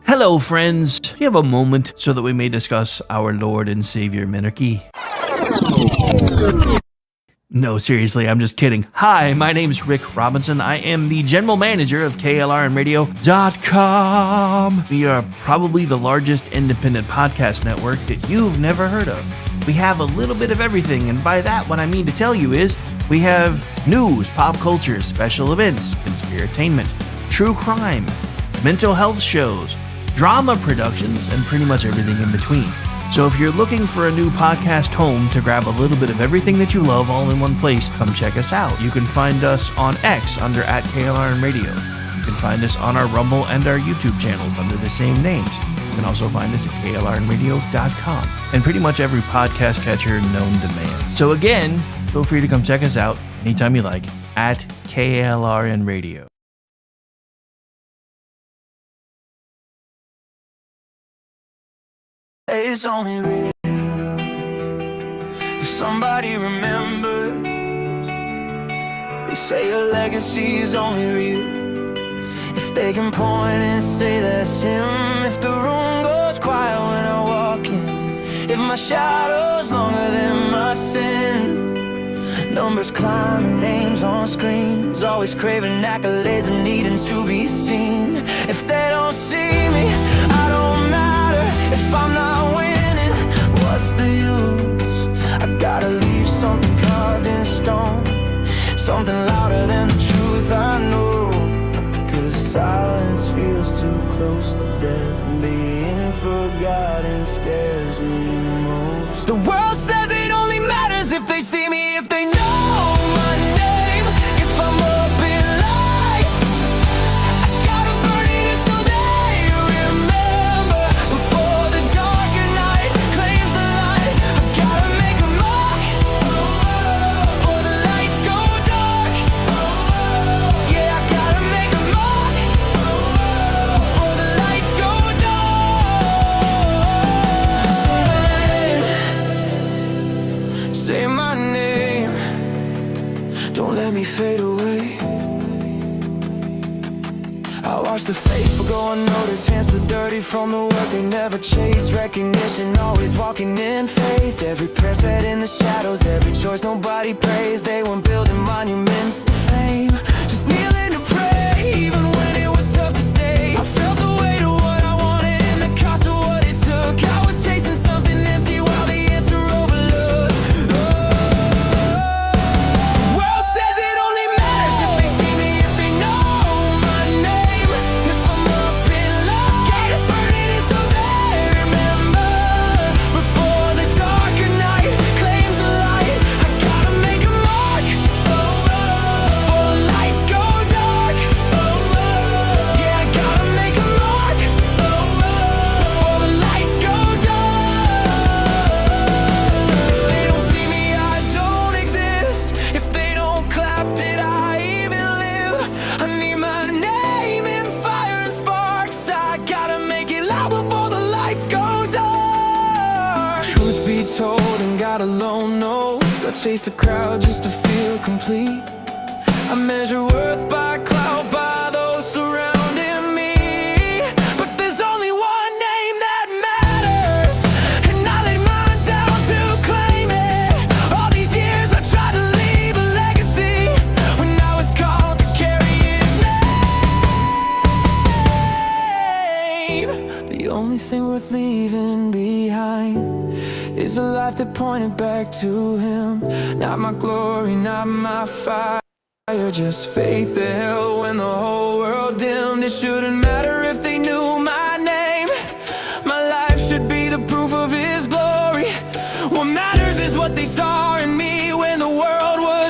Hello, friends. Do you have a moment so that we may discuss our Lord and Savior Minarchy? No, seriously, I'm just kidding. Hi, my name's Rick Robinson. I am the general manager of KLRNradio.com. We are probably the largest independent podcast network that you've never heard of. We have a little bit of everything, and by that, what I mean to tell you is we have news, pop culture, special events, conspiratainment, true crime, mental health shows, drama productions, and pretty much everything in between. So if you're looking for a new podcast home to grab a little bit of everything that you love all in one place, come check us out. You can find us on X under @KLRNradio. You can find us on our Rumble and our YouTube channels under the same names. You can also find us at KLRNradio.com and pretty much every podcast catcher known to man. So again, feel free to come check us out anytime you like at KLRNradio. It's only real if somebody remembers. They say your legacy is only real if they can point and say that's him. If the room goes quiet when I walk in, if my shadow's longer than my sin, numbers climbing, names on screens, always craving accolades and needing to be seen. If they don't see me, I don't matter. If I'm not winning, what's the use? I gotta leave something carved in stone, something louder than the truth I know. Cause silence feels too close to death, and being forgotten scares me most. The world says it only matters if they see me, if they know my name. If I'm up in lights, I gotta burn it in so they remember. Before the darker night claims the light, I gotta make a mark before the lights go dark. Yeah, I gotta make a mark before the lights go dark. Say my name, don't let me fade away. I watch the faithful go unnoticed, hands so dirty from the work they never chase. Recognition, always walking in faith. Every prayer said in the shadows, every choice nobody praised. They weren't building monuments to fame, just kneeling to pray. Even when it was tough to stay, I felt the weight of what I wanted and the cost of what it took. I was chasing something empty while the answer overlooked. The world says it only matters if they see me, if they know my name. If I'm up in light, gotta burn it in so they remember. Before the darker night claims the light, I gotta make a mark before the lights go dark. Yeah, I gotta make a mark before the lights go dark. If they don't see me, I don't exist. If they don't clap, did I even live? I need my name in fire and sparks. I gotta make it loud before the lights go dark. Truth be told, and God alone knows, I chase the crowd just to feel complete. I measure worth by clout, by those surrounding me. But there's only one name that matters, and I laid mine down to claim it. All these years I tried to leave a legacy when I was called to carry his name. The only thing worth leaving behind is a life that pointed back to him. Not my glory, not my fire, just faith that held when the whole world dimmed. It shouldn't matter if they knew my name. My life should be the proof of his glory. What matters is what they saw in me when the world was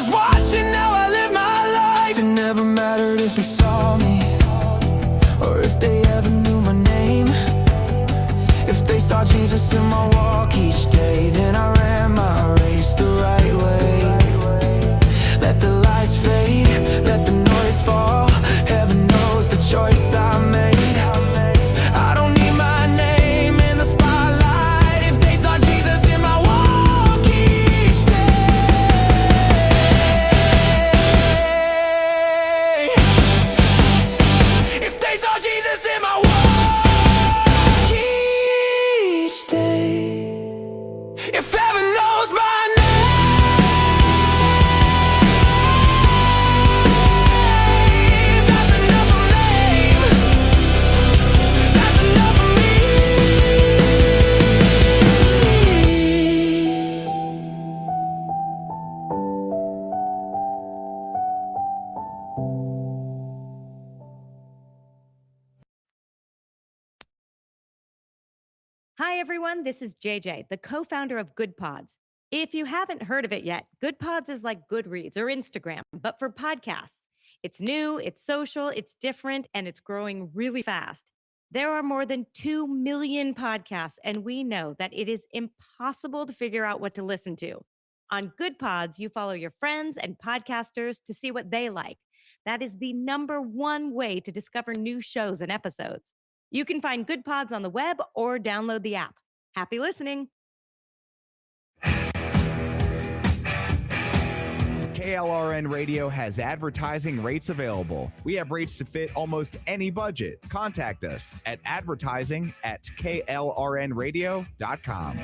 If heaven knows my name, that's enough of name. That's enough of me. Hi, everyone. This is JJ, the co-founder of Good Pods. If you haven't heard of it yet, Good Pods is like Goodreads or Instagram, but for podcasts. It's new, it's social, it's different, and it's growing really fast. There are more than 2 million podcasts, and we know that it is impossible to figure out what to listen to. On Good Pods, you follow your friends and podcasters to see what they like. That is the number one way to discover new shows and episodes. You can find Good Pods on the web or download the app. Happy listening. KLRN Radio has advertising rates available. We have rates to fit almost any budget. Contact us at advertising@klrnradio.com.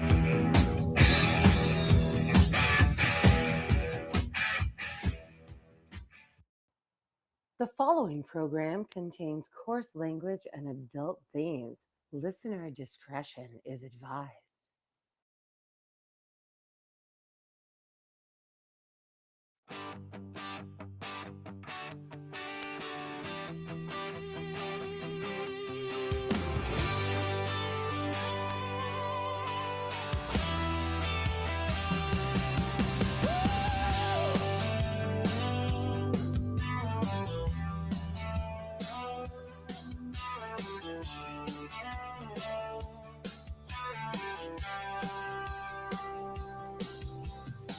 The following program contains coarse language and adult themes. Listener discretion is advised.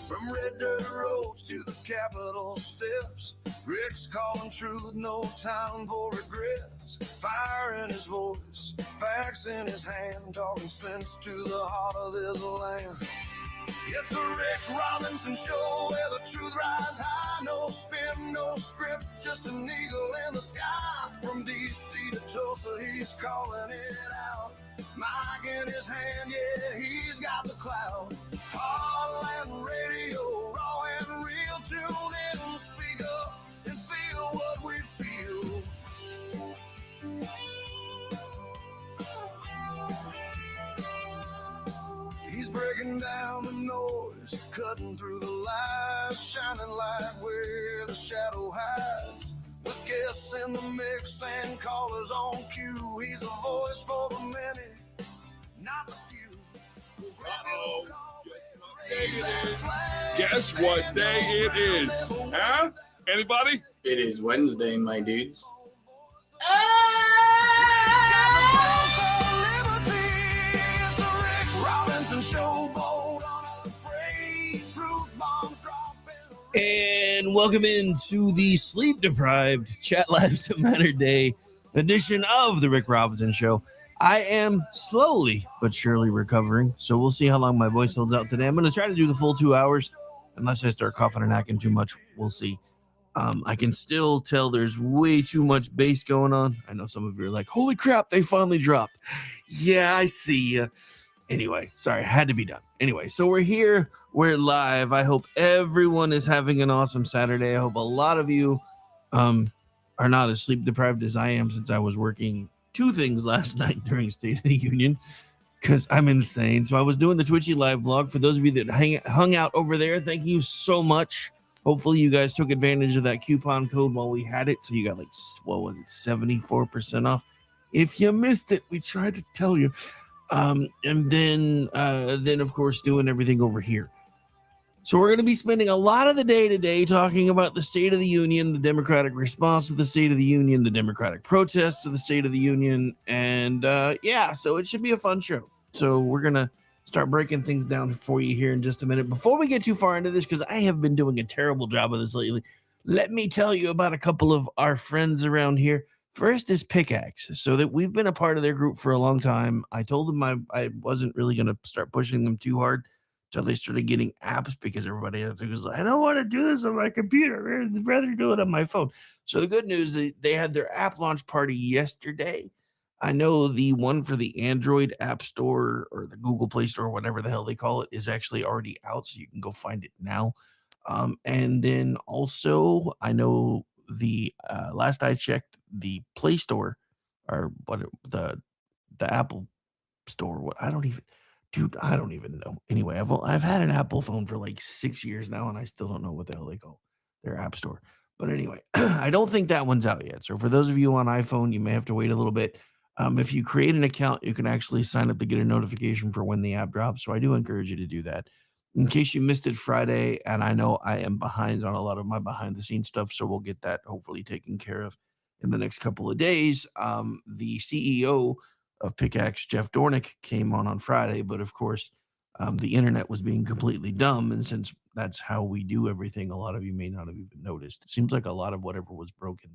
From red dirt roads to the Capitol steps, Rick's calling truth, no time for regrets. Fire in his voice, facts in his hand, talking sense to the heart of this land. It's the Rick Robinson Show, where the truth rides high. No spin, no script, just an eagle in the sky. From D.C. to Tulsa, he's calling it out. Mic in his hand, yeah, he's got the clout. Heartland Radio, raw and real. Tune in, speak up, and feel what we feel. He's breaking down the noise, cutting through the lies, shining light where the shadow hides. With guests in the mix and callers on cue, he's a voice for the many, not the few. Uh-oh. Guess what day it is? Huh? Anybody? It is Wednesday, my dudes. And welcome into the sleep-deprived Chat Lives That Matter Day edition of the Rick Robinson Show. I am slowly but surely recovering, so we'll see how long my voice holds out today. I'm going to try to do the full 2 hours, unless I start coughing and hacking too much. We'll see. I can still tell there's way too much bass going on. I know some of you are like, holy crap, they finally dropped. Yeah, I see ya. Anyway, sorry, it had to be done. Anyway, so we're here. We're live. I hope everyone is having an awesome Saturday. I hope a lot of you are not as sleep deprived as I am, since I was working two things last night during State of the Union because I'm insane. So I was doing the Twitchy live blog. For those of you that hung out over there, thank you so much. Hopefully you guys took advantage of that coupon code while we had it. So you got like, what was it, 74% off? If you missed it, we tried to tell you. And then of course doing everything over here. So we're going to be spending a lot of the day today talking about the State of the Union, the Democratic response to the State of the Union, the Democratic protest to the State of the Union, and so it should be a fun show. So we're going to start breaking things down for you here in just a minute. Before we get too far into this, because I have been doing a terrible job of this lately, let me tell you about a couple of our friends around here. First is Pickaxe. So that we've been a part of their group for a long time. I told them I wasn't really going to start pushing them too hard until they started getting apps, because everybody else was like, I don't want to do this on my computer. I'd rather do it on my phone. So the good news is they had their app launch party yesterday. I know the one for the Android App Store or the Google Play Store, whatever the hell they call it, is actually already out, so you can go find it now. And then also, I know the last I checked, the Play Store or the Apple Store. What I don't even, dude, I don't even know. Anyway, I've had an Apple phone for like 6 years now, and I still don't know what the hell they call their App Store. But anyway, I don't think that one's out yet. So for those of you on iPhone, you may have to wait a little bit. If you create an account, you can actually sign up to get a notification for when the app drops. So I do encourage you to do that. In case you missed it Friday, and I know I am behind on a lot of my behind the scenes stuff, so we'll get that hopefully taken care of in the next couple of days. The CEO of Pickaxe, Jeff Dornick, came on Friday, but of course, the internet was being completely dumb. And since that's how we do everything, a lot of you may not have even noticed. It seems like a lot of whatever was broken,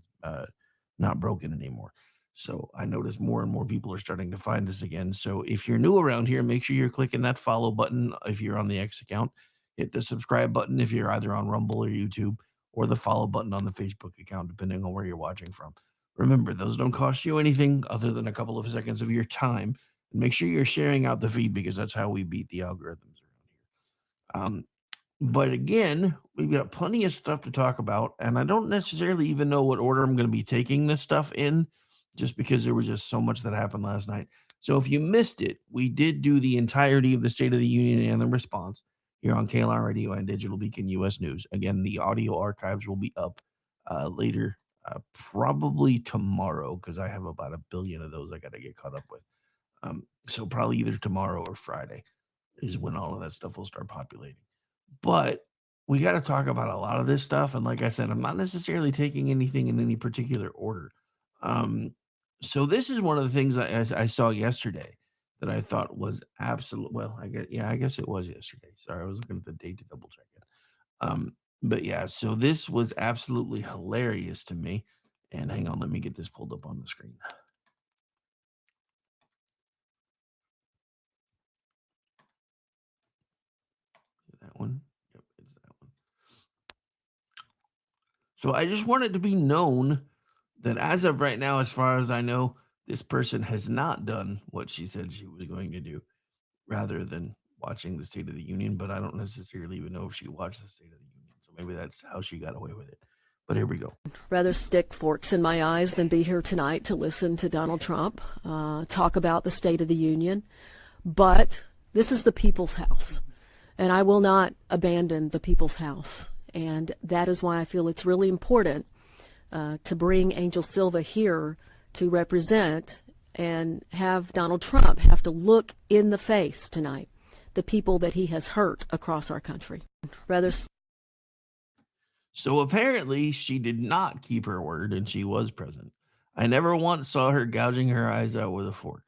not broken anymore. So I noticed more and more people are starting to find us again. So if you're new around here, make sure you're clicking that follow button if you're on the X account. Hit the subscribe button if you're either on Rumble or YouTube, or the follow button on the Facebook account, depending on where you're watching from. Remember, those don't cost you anything other than a couple of seconds of your time. And make sure you're sharing out the feed, because that's how we beat the algorithms around here. But again, we've got plenty of stuff to talk about, and I don't necessarily even know what order I'm going to be taking this stuff in, just because there was just so much that happened last night. So if you missed it, we did do the entirety of the State of the Union and the response here on KLR Radio and Digital Beacon US News. Again, the audio archives will be up later, probably tomorrow, because I have about 1 billion of those I got to get caught up with. So probably either tomorrow or Friday is when all of that stuff will start populating. But we got to talk about a lot of this stuff. And like I said, I'm not necessarily taking anything in any particular order. So this is one of the things I saw yesterday that I thought was absolute. Well, I guess it was yesterday. Sorry, I was looking at the date to double check it. But yeah, so this was absolutely hilarious to me. And hang on, let me get this pulled up on the screen. That one. Yep, it's that one. So I just want it to be known that as of right now, as far as I know, this person has not done what she said she was going to do, rather than watching the State of the Union. But I don't necessarily even know if she watched the State of the Union. So maybe that's how she got away with it. But here we go. Rather stick forks in my eyes than be here tonight to listen to Donald Trump talk about the State of the Union. But this is the people's house, and I will not abandon the people's house. And that is why I feel it's really important to bring Angel Silva here to represent and have Donald Trump have to look in the face tonight the people that he has hurt across our country. So apparently she did not keep her word, and she was present. I never once saw her gouging her eyes out with a fork.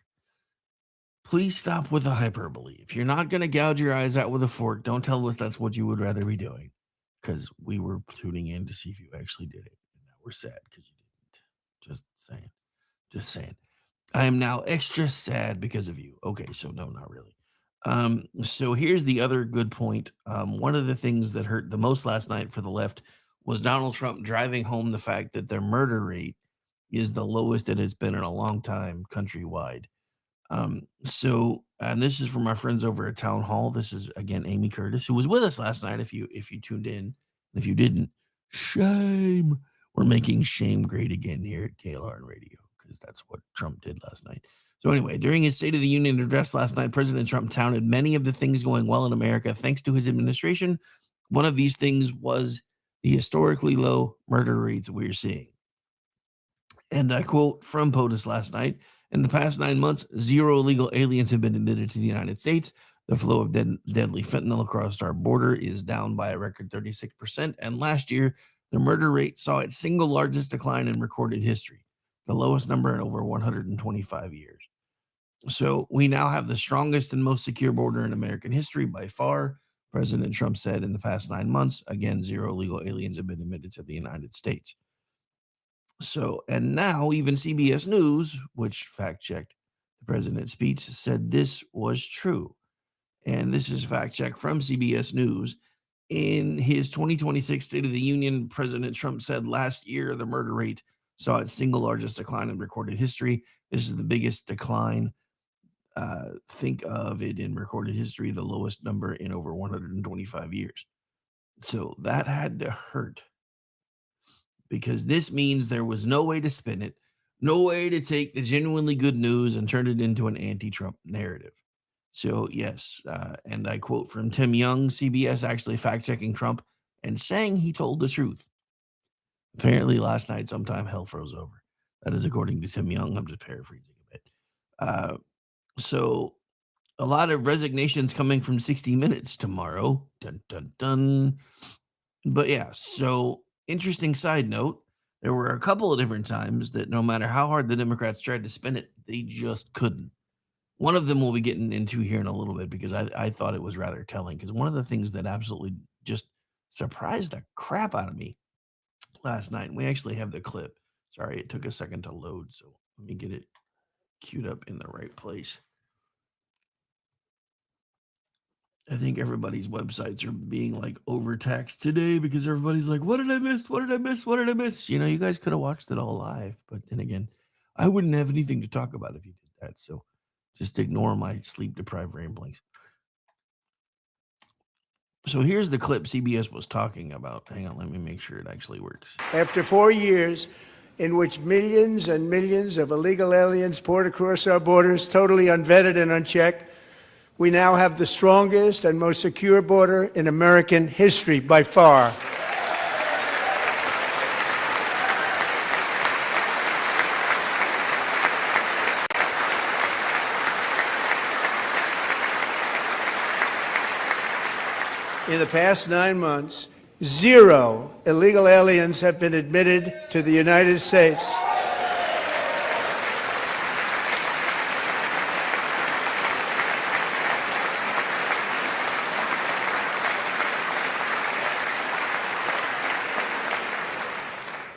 Please stop with the hyperbole. If you're not going to gouge your eyes out with a fork, don't tell us that's what you would rather be doing, because we were tuning in to see if you actually did it. And now we're sad because you didn't. Just saying. I am now extra sad because of you. Okay, so no, not really. So here's the other good point. One of the things that hurt the most last night for the left was Donald Trump driving home the fact that their murder rate is the lowest it has been in a long time countrywide. And this is from our friends over at Town Hall. This is again Amy Curtis, who was with us last night. If you tuned in, if you didn't, shame. We're making shame great again here at KLR Radio, because that's what Trump did last night. So anyway, during his State of the Union address last night, President Trump touted many of the things going well in America thanks to his administration. One of these things was the historically low murder rates we're seeing. And I quote from POTUS last night: in the past 9 months, 0 illegal aliens have been admitted to the United States. The flow of deadly fentanyl across our border is down by a record 36%. And last year, the murder rate saw its single largest decline in recorded history, the lowest number in over 125 years. So we now have the strongest and most secure border in American history by far, President Trump said. In the past 9 months, again, 0 illegal aliens have been admitted to the United States. So, and now even CBS News, which fact-checked the president's speech, said this was true. And this is fact-check from CBS News. In his 2026 State of the Union, President Trump said last year the murder rate saw its single largest decline in recorded history. This is the biggest decline. Think of it in recorded history, the lowest number in over 125 years. So that had to hurt, because this means there was no way to spin it, no way to take the genuinely good news and turn it into an anti-Trump narrative. So yes, and I quote from Tim Young, CBS actually fact-checking Trump and saying he told the truth. Apparently last night sometime hell froze over. That is according to Tim Young. I'm just paraphrasing a bit. So a lot of resignations coming from 60 Minutes tomorrow. Dun, dun, dun. But yeah, so interesting side note. There were a couple of different times that no matter how hard the Democrats tried to spin it, they just couldn't. One of them we'll be getting into here in a little bit, because I thought it was rather telling, because one of the things that absolutely just surprised the crap out of me last night, and we actually have the clip. Sorry, it took a second to load, so let me get it queued up in the right place. I think everybody's websites are being like overtaxed today, because everybody's like, what did I miss? What did I miss? What did I miss? You know, you guys could have watched it all live, but then again, I wouldn't have anything to talk about if you did that. So just ignore my sleep deprived ramblings. So here's the clip CBS was talking about. Hang on, let me make sure it actually works. After 4 years in which millions and millions of illegal aliens poured across our borders, totally unvetted and unchecked, we now have the strongest and most secure border in American history by far. In the past 9 months, 0 illegal aliens have been admitted to the United States.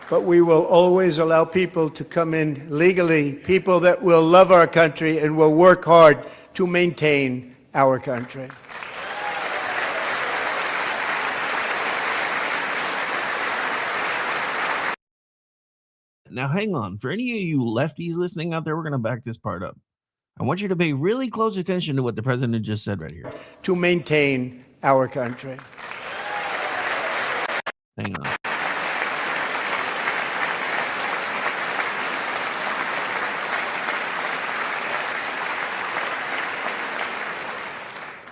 But we will always allow people to come in legally, people that will love our country and will work hard to maintain our country. Now, hang on. For any of you lefties listening out there, we're going to back this part up. I want you to pay really close attention to what the president just said right here. To maintain our country. Hang on.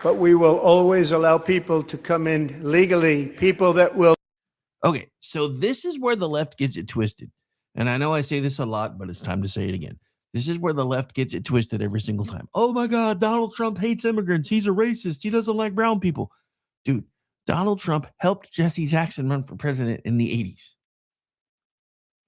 But we will always allow people to come in legally, people that will. Okay, so this is where the left gets it twisted. And I know I say this a lot, but it's time to say it again. This is where the left gets it twisted every single time. Oh my God, Donald Trump hates immigrants. He's a racist. He doesn't like brown people. Dude, Donald Trump helped Jesse Jackson run for president in the 80s.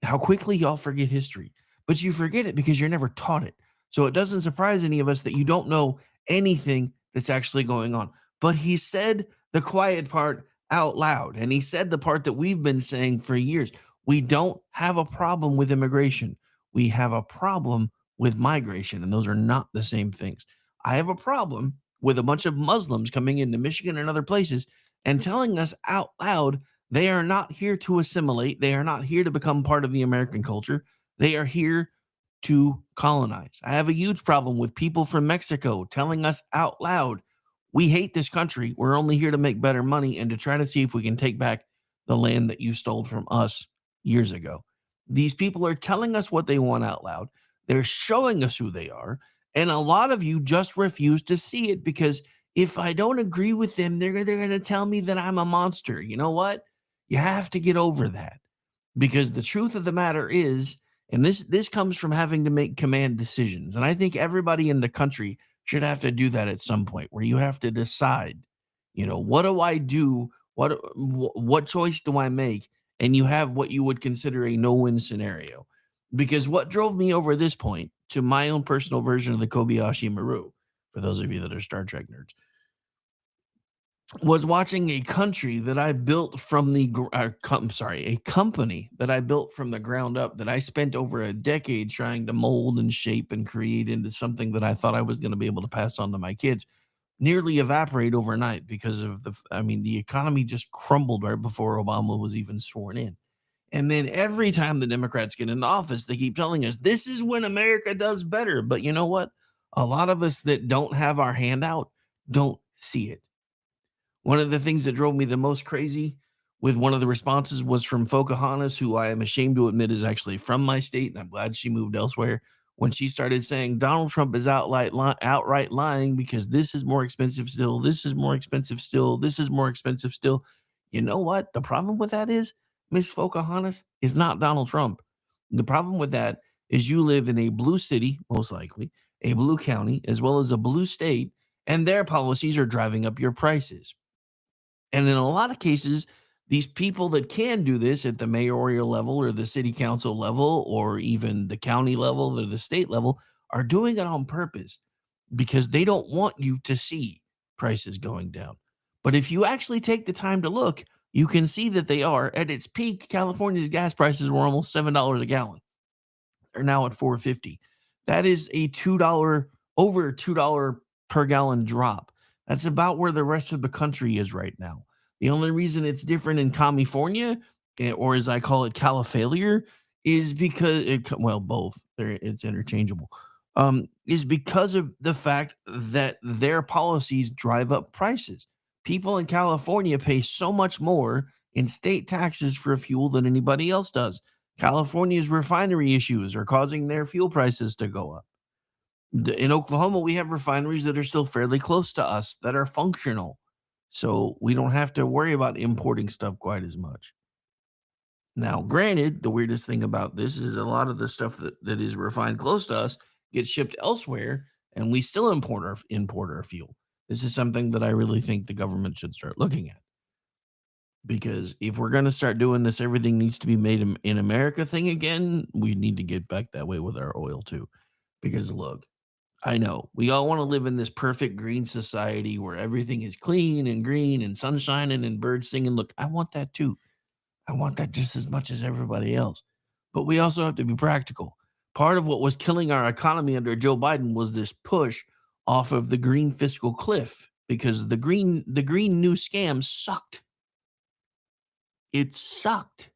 How quickly y'all forget history. But you forget it because you're never taught it. So it doesn't surprise any of us that you don't know anything that's actually going on. But he said the quiet part out loud. And he said the part that we've been saying for years. We don't have a problem with immigration. We have a problem with migration, and those are not the same things. I have a problem with a bunch of Muslims coming into Michigan and other places and telling us out loud they are not here to assimilate. They are not here to become part of the American culture. They are here to colonize. I have a huge problem with people from Mexico telling us out loud, we hate this country. We're only here to make better money and to try to see if we can take back the land that you stole from us years ago. These people are telling us what they want out loud. They're showing us who they are. And a lot of you just refuse to see it because if I don't agree with them, they're going to tell me that I'm a monster. You know what? You have to get over that, because the truth of the matter is, and this comes from having to make command decisions. And I think everybody in the country should have to do that at some point, where you have to decide, you know, what do I do? What choice do I make? And you have what you would consider a no-win scenario. Because what drove me over this point to my own personal version of the Kobayashi Maru, for those of you that are Star Trek nerds, was watching a country that I built from a company that I built from the ground up, that I spent over a decade trying to mold and shape and create into something that I thought I was going to be able to pass on to my kids, nearly evaporate overnight because of the economy just crumbled right before Obama was even sworn in. And then every time the Democrats get into office, they keep telling us this is when America does better. But you know what? A lot of us that don't have our hand out don't see it. One of the things that drove me the most crazy with one of the responses was from Pocahontas, who I am ashamed to admit is actually from my state, and I'm glad she moved elsewhere. When she started saying Donald Trump is outright lying because this is more expensive still, this is more expensive still, this is more expensive still. You know what? The problem with that is Miss Pocahontas is not Donald Trump. The problem with that is you live in a blue city, most likely, a blue county, as well as a blue state, and their policies are driving up your prices. And in a lot of cases, these people that can do this at the mayoral level or the city council level or even the county level or the state level are doing it on purpose because they don't want you to see prices going down. But if you actually take the time to look, you can see that they are. At its peak, California's gas prices were almost $7 a gallon. They're now at 4.50. That is a over $2 per gallon drop. That's about where the rest of the country is right now. The only reason it's different in California, or as I call it, Califailure, is because both. It's interchangeable. Is because of the fact that their policies drive up prices. People in California pay so much more in state taxes for fuel than anybody else does. California's refinery issues are causing their fuel prices to go up. In Oklahoma, we have refineries that are still fairly close to us that are functional. So we don't have to worry about importing stuff quite as much. Now, granted, the weirdest thing about this is a lot of the stuff that is refined close to us gets shipped elsewhere, and we still import our fuel. This is something that I really think the government should start looking at. Because if we're going to start doing this, everything needs to be made in America thing again, we need to get back that way with our oil too. Because look, I know we all want to live in this perfect green society where everything is clean and green and sun shining and birds singing. Look, I want that too. I want that just as much as everybody else. But we also have to be practical. Part of what was killing our economy under Joe Biden was this push off of the green fiscal cliff because the green new scam sucked. It sucked.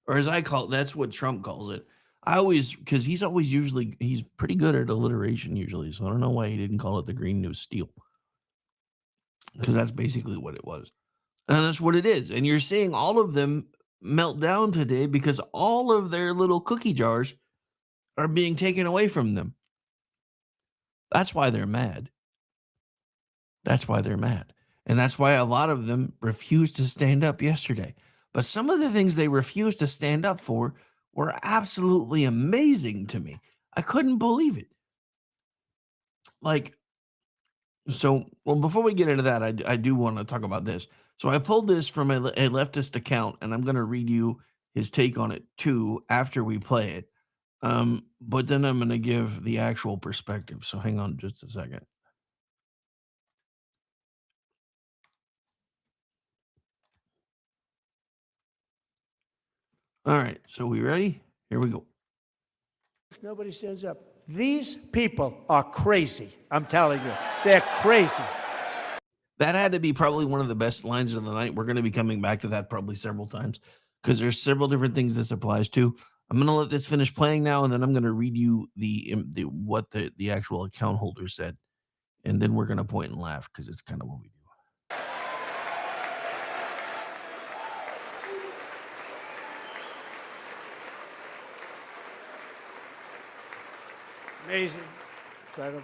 Or as I call it, that's what Trump calls it. Because he's pretty good at alliteration usually. So I don't know why he didn't call it the Green New Steel. Because that's basically what it was. And that's what it is. And you're seeing all of them melt down today because all of their little cookie jars are being taken away from them. That's why they're mad. That's why they're mad. And that's why a lot of them refused to stand up yesterday. But some of the things they refused to stand up for were absolutely amazing to me. I couldn't believe it. Before we get into that, I do want to talk about this. So I pulled this from a leftist account, and I'm going to read you his take on it too after we play it. But then I'm going to give the actual perspective. So hang on just a second. All right, so we ready? Here we go. Nobody stands up. These people are crazy. I'm telling you, they're crazy. That had to be probably one of the best lines of the night. We're going to be coming back to that probably several times because there's several different things this applies to. I'm going to let this finish playing now, and then I'm going to read you what the actual account holder said, and then we're going to point and laugh because it's kind of what we do. Amazing. Incredible.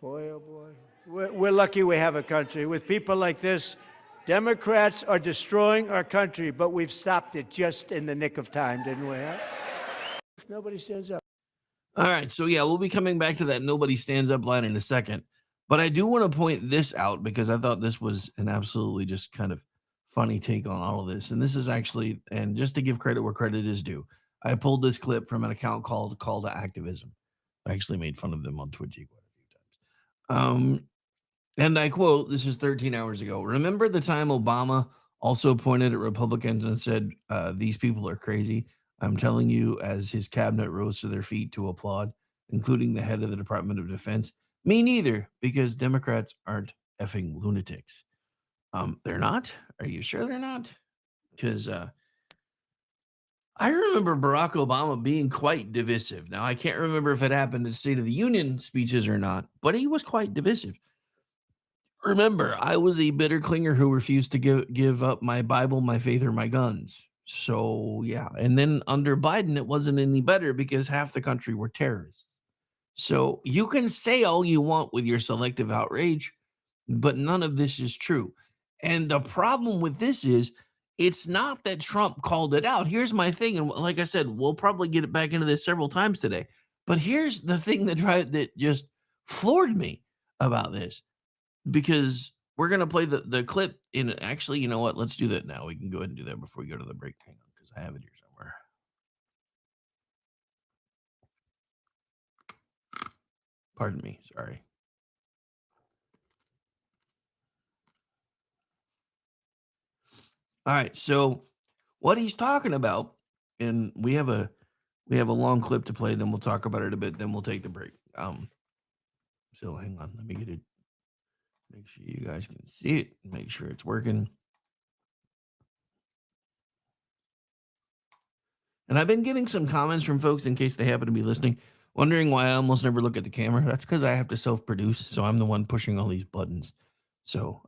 Boy, oh boy. We're lucky we have a country. With people like this, Democrats are destroying our country, but we've stopped it just in the nick of time, didn't we? Huh? Nobody stands up. All right, so yeah, we'll be coming back to that nobody stands up line in a second. But I do want to point this out because I thought this was an absolutely just kind of funny take on all of this. And this is actually, and just to give credit where credit is due, I pulled this clip from an account called Call to Activism. I actually made fun of them on Twitch quite a few times. And I quote, this is 13 hours ago. Remember the time Obama also pointed at Republicans and said, these people are crazy? I'm telling you, as his cabinet rose to their feet to applaud, including the head of the Department of Defense. Me neither, because Democrats aren't effing lunatics. They're not? Are you sure they're not? because I remember Barack Obama being quite divisive. Now, I can't remember if it happened in State of the Union speeches or not, but he was quite divisive. Remember, I was a bitter clinger who refused to give up my Bible, my faith, or my guns. So, yeah. And then under Biden, it wasn't any better because half the country were terrorists. So you can say all you want with your selective outrage, but none of this is true. And the problem with this is it's not that Trump called it out. Here's my thing. And like I said, we'll probably get it back into this several times today. But here's the thing that just floored me about this, because we're going to play the clip in. Actually, you know what? Let's do that now. We can go ahead and do that before we go to the break. Hang on, because I have it here somewhere. Pardon me. Sorry. All right. So what he's talking about, and we have a long clip to play, then we'll talk about it a bit, then we'll take the break. So hang on, let me get it. Make sure you guys can see it, make sure it's working. And I've been getting some comments from folks, in case they happen to be listening, wondering why I almost never look at the camera. That's because I have to self-produce, so I'm the one pushing all these buttons. So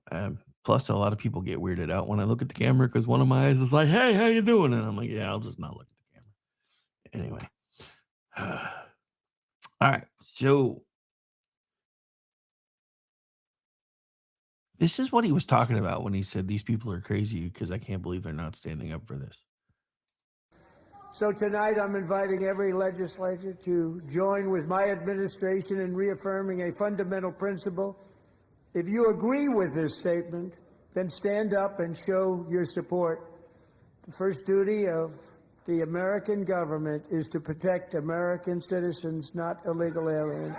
plus a lot of people get weirded out when I look at the camera, because one of my eyes is like, hey, how you doing? And I'm like, yeah, I'll just not look at the camera. Anyway. All right. So this is what he was talking about when he said these people are crazy because I can't believe they're not standing up for this. So tonight I'm inviting every legislator to join with my administration in reaffirming a fundamental principle. If you agree with this statement, then stand up and show your support. The first duty of the American government is to protect American citizens, not illegal aliens.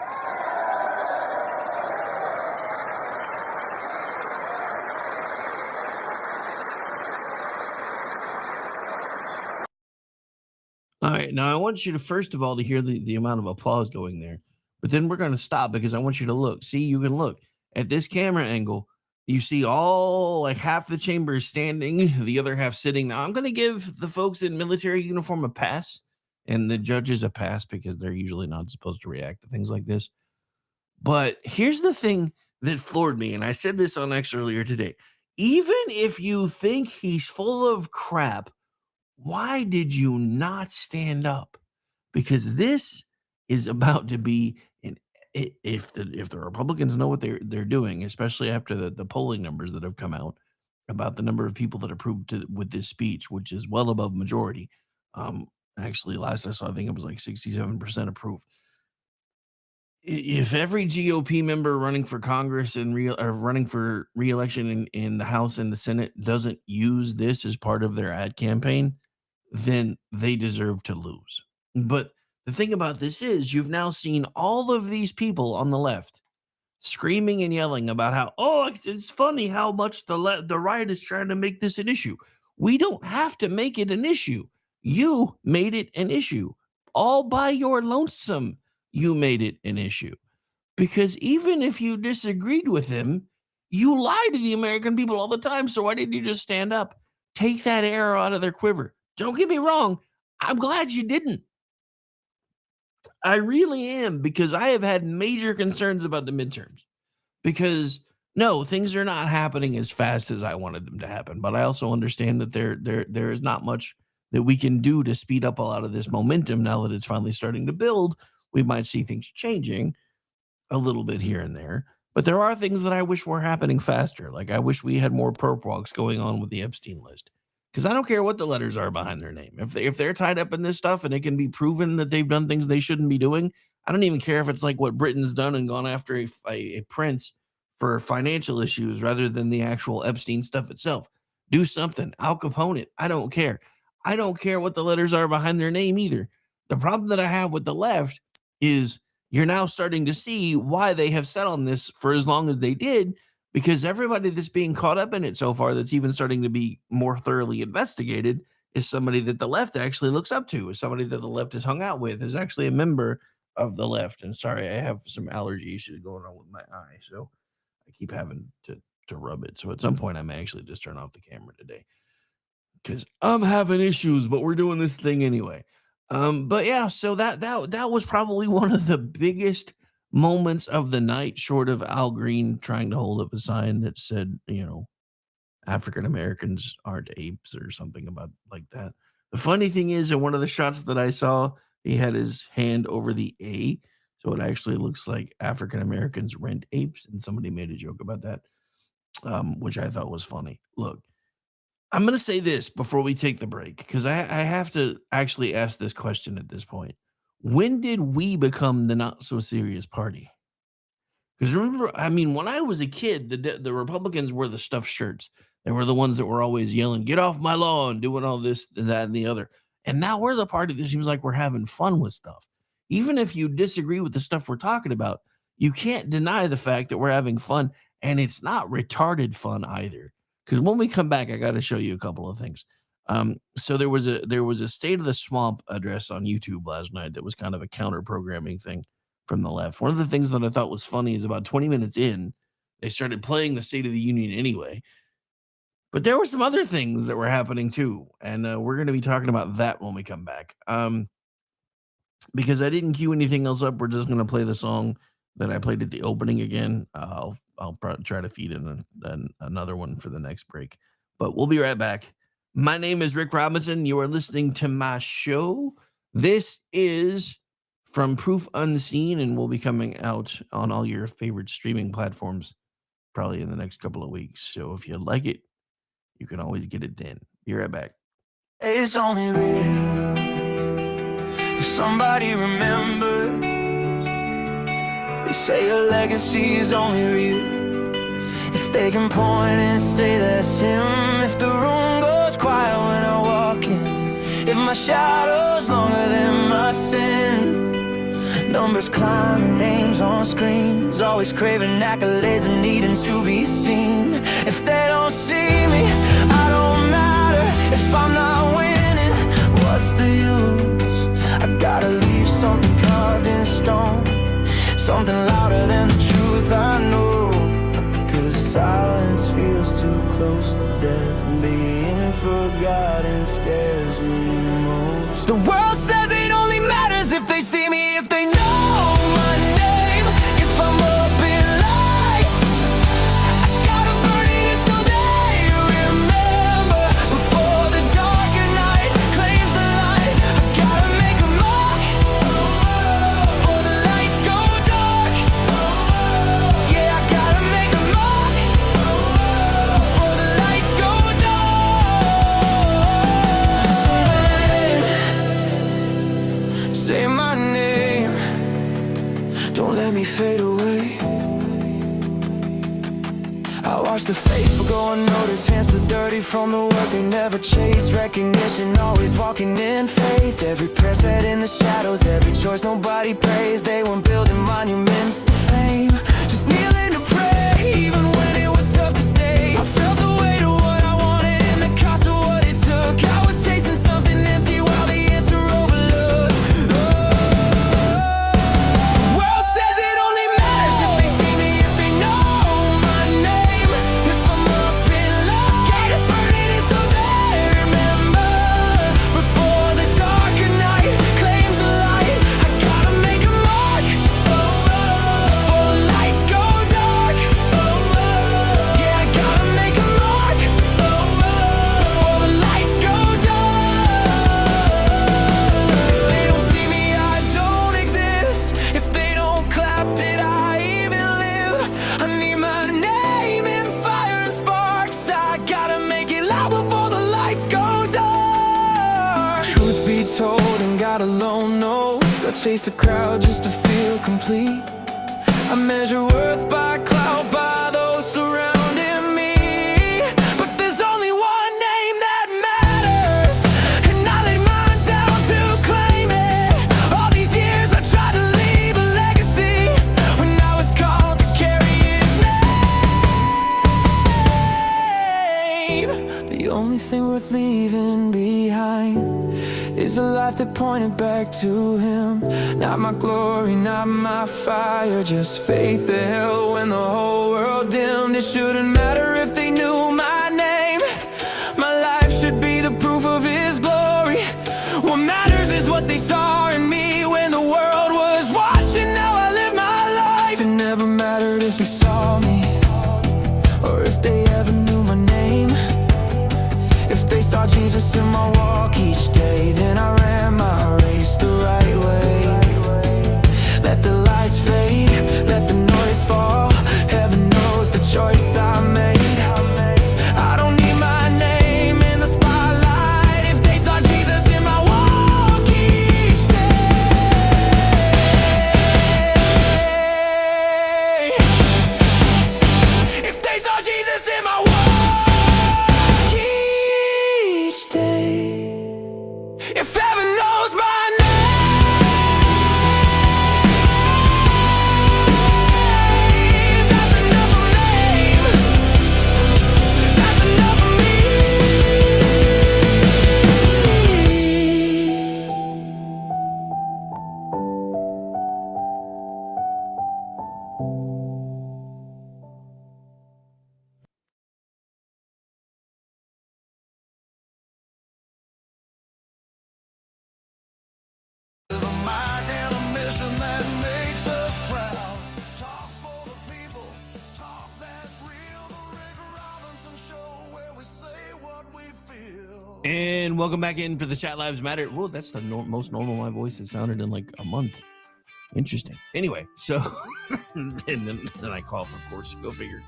All right, now I want you to, first of all, to hear the amount of applause going there, but then we're going to stop because I want you to look. See, you can look at this camera angle. You see all, like, half the chamber is standing, the other half sitting. Now, I'm going to give the folks in military uniform a pass and the judges a pass because they're usually not supposed to react to things like this. But here's the thing that floored me, and I said this on X earlier today. Even if you think he's full of crap, why did you not stand up? Because this is about to be an, if the Republicans know what they're doing, especially after the polling numbers that have come out about the number of people that approved with this speech, which is well above majority. Actually, last I saw, I think it was like 67% approve. If every GOP member running for Congress and running for re-election in the House and the Senate doesn't use this as part of their ad campaign, then they deserve to lose. But the thing about this is you've now seen all of these people on the left screaming and yelling about how, oh, it's funny how much the right is trying to make this an issue. We don't have to make it an issue. You made it an issue. All by your lonesome, you made it an issue. Because even if you disagreed with him, you lie to the American people all the time. So why didn't you just stand up? Take that arrow out of their quiver. Don't get me wrong. I'm glad you didn't. I really am, because I have had major concerns about the midterms. Because no, things are not happening as fast as I wanted them to happen. But I also understand that there is not much that we can do to speed up a lot of this momentum now that it's finally starting to build. We might see things changing a little bit here and there. But there are things that I wish were happening faster. Like I wish we had more perp walks going on with the Epstein list. Because I don't care what the letters are behind their name. If they're tied up in this stuff and it can be proven that they've done things they shouldn't be doing, I don't even care if it's like what Britain's done and gone after a prince for financial issues rather than the actual Epstein stuff itself. Do something. Al Capone it. I don't care. I don't care what the letters are behind their name either. The problem that I have with the left is you're now starting to see why they have sat on this for as long as they did, because everybody that's being caught up in it so far that's even starting to be more thoroughly investigated is somebody that the left actually looks up to, is somebody that the left has hung out with, is actually a member of the left. And sorry, I have some allergy issues going on with my eye, so I keep having to rub it. So at some point I may actually just turn off the camera today. because I'm having issues, but we're doing this thing anyway. But yeah, so that was probably one of the biggest moments of the night, short of Al Green trying to hold up a sign that said, African Americans aren't apes or something about like that. The funny thing is, in one of the shots that I saw, he had his hand over the A, so it actually looks like African Americans rent apes, and somebody made a joke about that, which I thought was funny. Look, I'm going to say this before we take the break, because I have to actually ask this question at this point. When did we become the not so serious party? Because remember, I mean, when I was a kid, the Republicans wore the stuffed shirts. They were the ones that were always yelling, "Get off my lawn," doing all this, and that, and the other. And now we're the party that seems like we're having fun with stuff. Even if you disagree with the stuff we're talking about, you can't deny the fact that we're having fun, and it's not retarded fun either. Because when we come back, I got to show you a couple of things. So there was a State of the Swamp address on YouTube last night that was kind of a counter programming thing from the left. One of the things that I thought was funny is about 20 minutes in, they started playing the State of the Union anyway. But there were some other things that were happening too, and we're going to be talking about that when we come back. Because I didn't queue anything else up, we're just going to play the song that I played at the opening again. I'll try to feed in another one for the next break. But we'll be right back. My name is Rick Robinson. You are listening to my show. This is From Proof Unseen, and will be coming out on all your favorite streaming platforms probably in the next couple of weeks. So if you like it, you can always get it then. Be right back. It's only real if somebody remembers. They say a legacy is only real if they can point and say that's him. If the room goes quiet when I walk in, if my shadow's longer than my sin, numbers climbing, names on screens, always craving accolades and needing to be seen. If they don't see me, I don't matter. If I'm not winning, what's the use? I gotta leave something carved in stone, something louder than the truth I know. 'Cause silence feels too close to death, and being forgotten scares me most. The world says it only matters if they see me, if they know my name. If I'm up in lights, I gotta burn it so they remember. Before the darker night claims the light, I gotta make a mark before the lights go dark. Yeah, I gotta make a mark before the lights go dark. Say my name, don't let me fade away. I watch the faithful go unnoticed, hands so dirty from the work they never chase. Recognition, always walking in faith. Every prayer said in the shadows, every choice nobody praised. They weren't building monuments to fame, just kneeling to pray. Even when it was tough to stay, I felt the weight of what I wanted and the cost of what it took. I was chasing something empty while the answer overlooked. The world says it only matters if they see me, if they know my name. If I'm up in love, gotta burn it so they remember. Before the darker night claims the light, I gotta make a mark before the lights go dark. Yeah, I gotta make a mark before the lights go dark. If they don't see me, I don't exist. If they don't clap, did I even live? I need my name in fire and sparks. I gotta make it loud before the lights go dark. Truth be told, and God alone knows, I chase the crowd just to feel complete. I measure worth by clout, by those surrounding me. But there's only one name that matters, and I laid mine down to claim it. All these years I tried to leave a legacy when I was called to carry his name. The only thing worth leaving behind is a life that pointed back to him. Not my glory, not my fire, just faith that held when the whole world dimmed. It shouldn't matter if they knew my name. My life should be the Jesus in my walk each day. Then I ran my race the right way. Let the lights fade, let the noise fall. Heaven knows the choice I made. I don't need my name in the spotlight if they saw Jesus in my walk each day. If they saw Jesus in my walk each day. If heaven knows my name, that's enough of name. That's enough of me. A mind and a mission that makes us proud. Talk for the people, talk that's real. The Rick Robinson Show, where we say what we feel. And welcome back in for the Chat Lives Matter. Whoa, that's the most normal my voice has sounded in like a month. Interesting. Anyway, so and then I cough, of course. Go figure.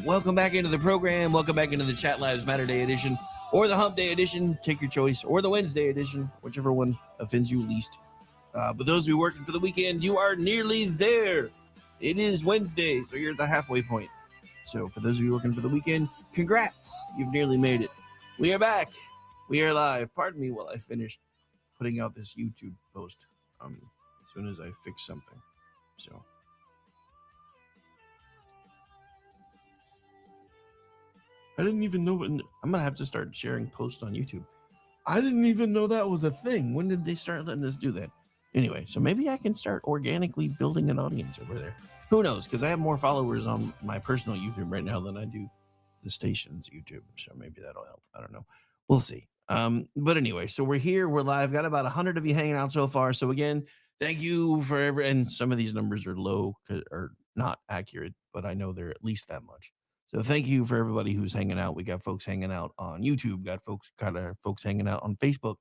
Welcome back into the program. Welcome back into the Chat Lives Matter Day edition, or the Hump Day edition. Take your choice, or the Wednesday edition, whichever one offends you least. But those of you working for the weekend, you are nearly there. It is Wednesday, so you're at the halfway point. So for those of you working for the weekend, congrats. You've nearly made it. We are back. We are live. Pardon me while I finish putting out this YouTube post as soon as I fix something. So I didn't even know. I'm gonna have to start sharing posts on YouTube. I didn't even know that was a thing. When did they start letting us do that? Anyway, so maybe I can start organically building an audience over there. Who knows? Because I have more followers on my personal YouTube right now than I do the station's YouTube. So maybe that'll help. I don't know. We'll see. But anyway, so we're here. We're live. Got about 100 of you hanging out so far. So again, thank you for and some of these numbers are low or not accurate, but I know they're at least that much. So thank you for everybody who's hanging out. We got folks hanging out on YouTube, got folks hanging out on Facebook,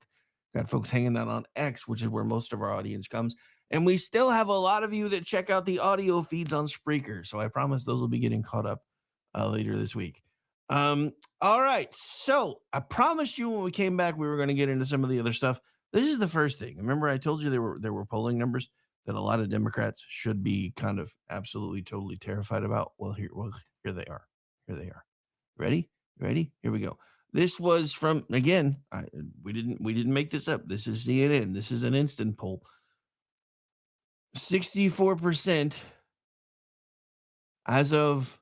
got folks hanging out on X, which is where most of our audience comes. And we still have a lot of you that check out the audio feeds on Spreaker. So I promise those will be getting caught up later this week. All right. So I promised you when we came back, we were going to get into some of the other stuff. This is the first thing. Remember, I told you there were polling numbers that a lot of Democrats should be kind of absolutely, totally terrified about. Well, here they are. Here they are. Ready? Here we go. This was from, again, we didn't make this up. This is CNN. This is an instant poll. 64% as of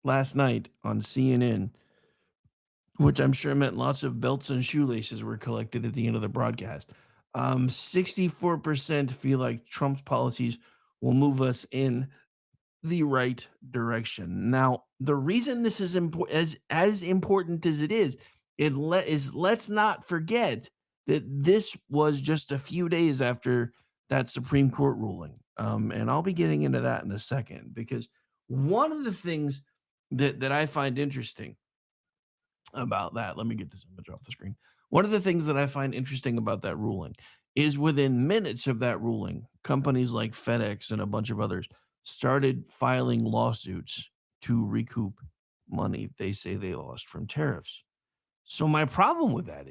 last night on CNN, which I'm sure meant lots of belts and shoelaces were collected at the end of the broadcast. 64% feel like Trump's policies will move us in the right direction. Now, the reason this is as important as it is, let's not forget that this was just a few days after that Supreme Court ruling. And I'll be getting into that in a second, because one of the things that I find interesting about that, let me get this image off the screen. One of the things that I find interesting about that ruling is within minutes of that ruling, companies like FedEx and a bunch of others started filing lawsuits to recoup money they say they lost from tariffs. So my problem with that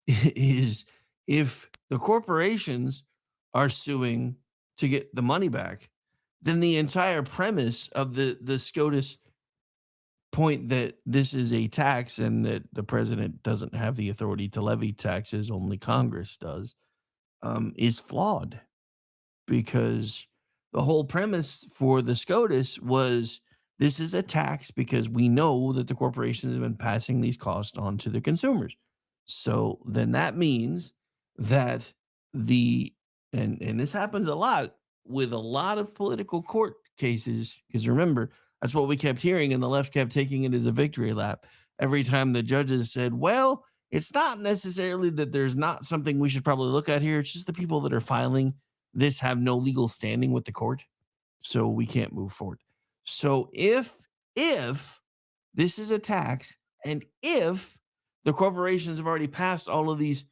is if the corporations are suing to get the money back, then the entire premise of the SCOTUS point that this is a tax and that the president doesn't have the authority to levy taxes, only Congress does, is flawed, because the whole premise for the SCOTUS was this is a tax because we know that the corporations have been passing these costs on to the consumers. So then that means that and this happens a lot with a lot of political court cases, because remember, that's what we kept hearing, and the left kept taking it as a victory lap every time the judges said, well, it's not necessarily that there's not something we should probably look at here. It's just the people that are filing this have no legal standing with the court, so we can't move forward. So if this is a tax And if the corporations have already passed all of these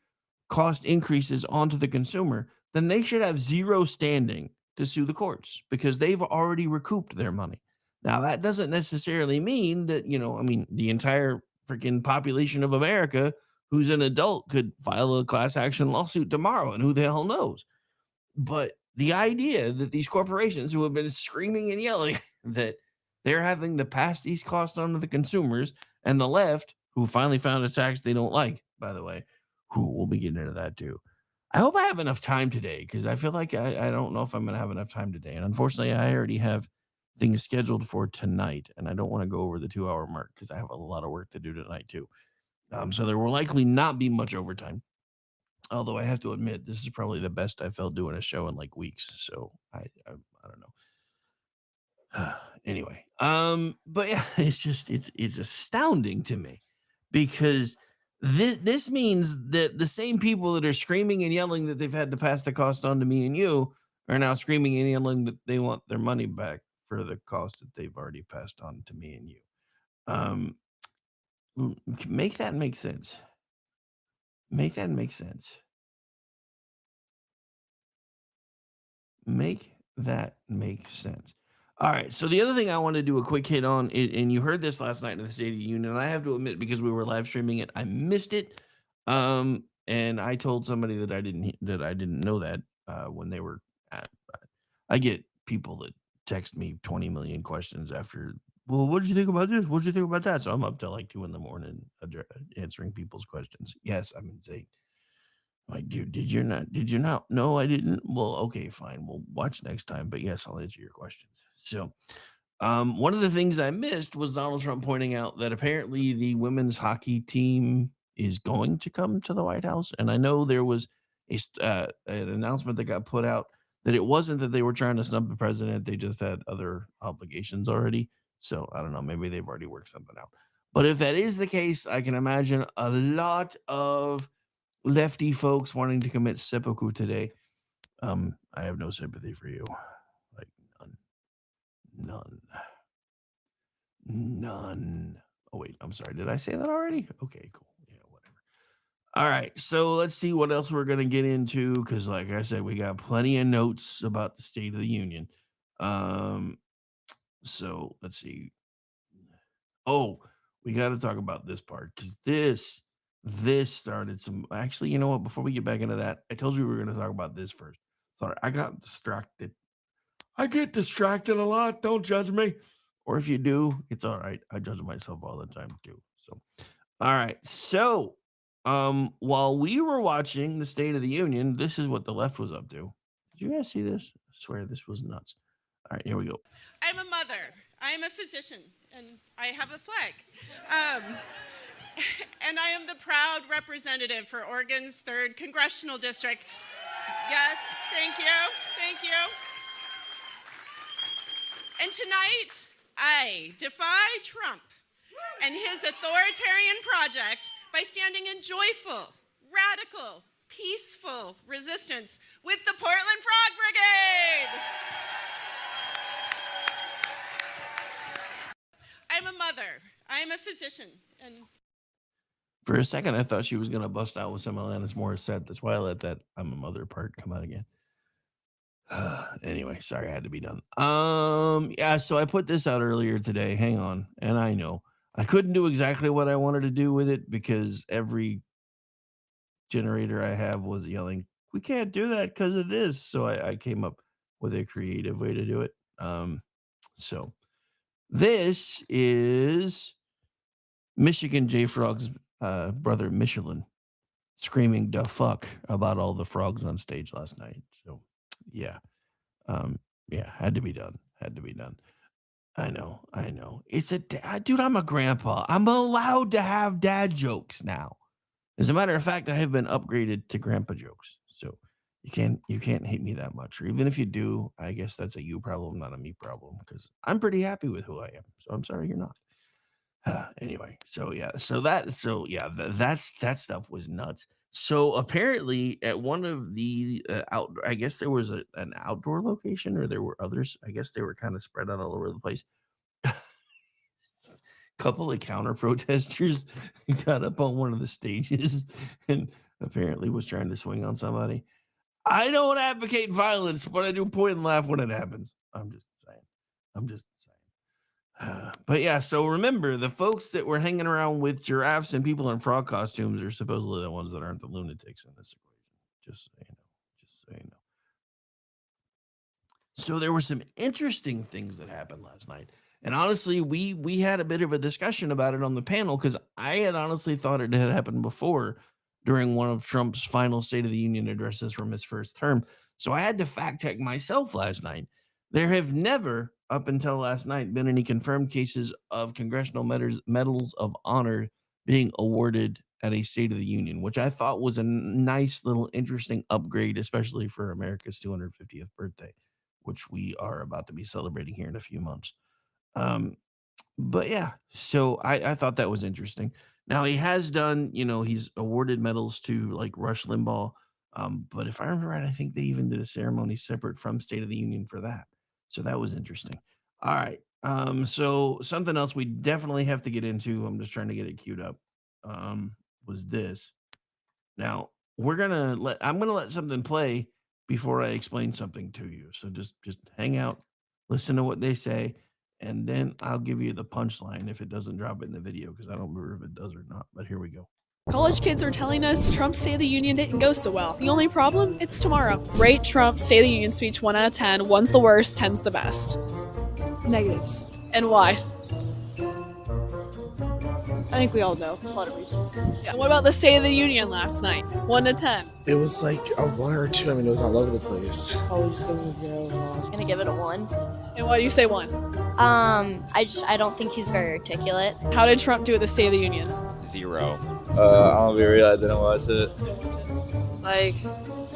cost increases onto the consumer, then they should have zero standing to sue the courts because they've already recouped their money. Now, that doesn't necessarily mean that, the entire freaking population of America who's an adult could file a class action lawsuit tomorrow, and who the hell knows? But the idea that these corporations who have been screaming and yelling that they're having to pass these costs on to the consumers, and the left, who finally found a tax they don't like, by the way, who we'll be getting into that too. I hope I have enough time today because I feel like I don't know if I'm going to have enough time today. And unfortunately, I already have things scheduled for tonight, and I don't want to go over the 2 hour mark because I have a lot of work to do tonight too. So there will likely not be much overtime. Although I have to admit, this is probably the best I felt doing a show in like weeks. So I don't know. Anyway, but yeah, it's astounding to me because this means that the same people that are screaming and yelling that they've had to pass the cost on to me and you are now screaming and yelling that they want their money back for the cost that they've already passed on to me and you. Make that make sense. Make that make sense. Make that make sense. All right. So the other thing I want to do a quick hit on, and you heard this last night in the State of the Union, and I have to admit, because we were live streaming it, I missed it. And I told somebody that I didn't know that when they were at. I get people that text me 20 million questions after. Well, what did you think about this? What did you think about that? So I'm up till like 2 a.m. Answering people's questions. Yes, I'm insane. Like, dude, did you not? No, I didn't. Well, okay, fine. We'll watch next time. But yes, I'll answer your questions. So, one of the things I missed was Donald Trump pointing out that apparently the women's hockey team is going to come to the White House. And I know there was an announcement that got put out that it wasn't that they were trying to snub the president. They just had other obligations already. So I don't know. Maybe they've already worked something out. But if that is the case, I can imagine a lot of lefty folks wanting to commit seppuku today. I have no sympathy for you. Like none. Oh wait, I'm sorry. Did I say that already? Okay, cool. Yeah, whatever. All right, so let's see what else we're gonna get into because, like I said, we got plenty of notes about the State of the Union. So let's see. Oh, we got to talk about this part because this started some. Actually, you know what? Before we get back into that, I told you we were going to talk about this first. Sorry, I got distracted. I get distracted a lot. Don't judge me. Or if you do, it's all right. I judge myself all the time too. So, all right. So, while we were watching the State of the Union, this is what the left was up to. Did you guys see this? I swear this was nuts. All right, here we go. I'm a mother. I'm a physician, and I have a flag. And I am the proud representative for Oregon's 3rd Congressional District. Yes, thank you, thank you. And tonight, I defy Trump and his authoritarian project by standing in joyful, radical, peaceful resistance with the Portland Frog Brigade. I'm a mother. I'm a physician. And for a second, I thought she was going to bust out with some Alanis Morissette. That's why I let that I'm a mother part come out again. Anyway, sorry, I had to be done. Yeah, so I put this out earlier today. Hang on. And I know I couldn't do exactly what I wanted to do with it because every generator I have was yelling, we can't do that because of this. So I came up with a creative way to do it. So this is Michigan J Frog's brother Michelin screaming "da fuck" about all the frogs on stage last night. So yeah, had to be done. I know. It's a dude. I'm a grandpa. I'm allowed to have dad jokes now. As a matter of fact, I have been upgraded to grandpa jokes. So you can't hate me that much. Or even if you do, I guess that's a you problem, not a me problem. Because I'm pretty happy with who I am. So I'm sorry you're not. Anyway, that stuff was nuts. So apparently, at one of the I guess there was an outdoor location, or there were others. I guess they were kind of spread out all over the place. couple of counter protesters got up on one of the stages and apparently was trying to swing on somebody. I don't advocate violence, but I do point and laugh when it happens. I'm just saying. But yeah, so remember, the folks that were hanging around with giraffes and people in frog costumes are supposedly the ones that aren't the lunatics in this equation. Just so you know. Just so you know. So there were some interesting things that happened last night. And honestly, we had a bit of a discussion about it on the panel because I had honestly thought it had happened before during one of Trump's final State of the Union addresses from his first term. So I had to fact check myself last night. There have never, up until last night, been any confirmed cases of congressional medals of honor being awarded at a State of the Union, which I thought was a nice little interesting upgrade, especially for America's 250th birthday, which we are about to be celebrating here in a few months. But yeah, so I thought that was interesting. Now he has done, he's awarded medals to like Rush Limbaugh. But if I remember right, I think they even did a ceremony separate from State of the Union for that. So that was interesting. All right. So something else we definitely have to get into. I'm just trying to get it queued up. Was this. Now I'm gonna let something play before I explain something to you. So just hang out, listen to what they say, and then I'll give you the punchline if it doesn't drop it in the video, because I don't remember if it does or not. But here we go. College kids are telling us Trump's State of the Union didn't go so well. The only problem? It's tomorrow. Rate Trump's State of the Union speech 1 out of 10. 1's the worst, 10's the best. Negatives. And why? I think we all know a lot of reasons. Yeah. What about the State of the Union last night? 1 to 10. It was like a 1 or 2. I mean, it was all over the place. Probably just give it a 0. I'm gonna give it a 1. And why do you say 1? I don't think he's very articulate. How did Trump do at the State of the Union? 0. I'll be real, I didn't watch it. I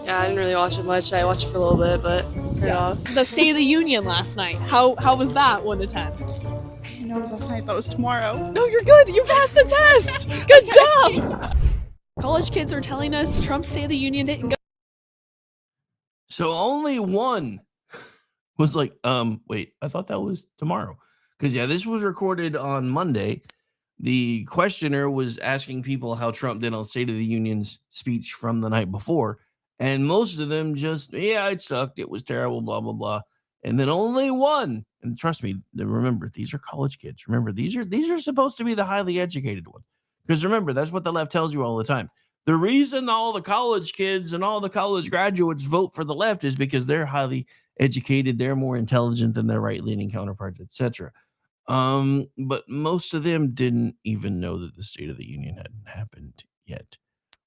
didn't really watch it much. I watched it for a little bit, but turned it off. The State of the Union last night. How was that? 1 to 10. I didn't know it was last night. I thought it was tomorrow. No, you're good. You passed the test. Good job. College kids are telling us Trump's State of the Union didn't go. So only one was like, wait, I thought that was tomorrow. Because this was recorded on Monday. The questioner was asking people how Trump did on State of the Union's speech from the night before. And most of them just, it sucked. It was terrible, blah, blah, blah. And then only one, and trust me, remember, these are college kids. Remember, these are supposed to be the highly educated ones. Because remember, that's what the left tells you all the time. The reason all the college kids and all the college graduates vote for the left is because they're highly educated, they're more intelligent than their right-leaning counterparts, etc. But most of them didn't even know that the State of the Union hadn't happened yet.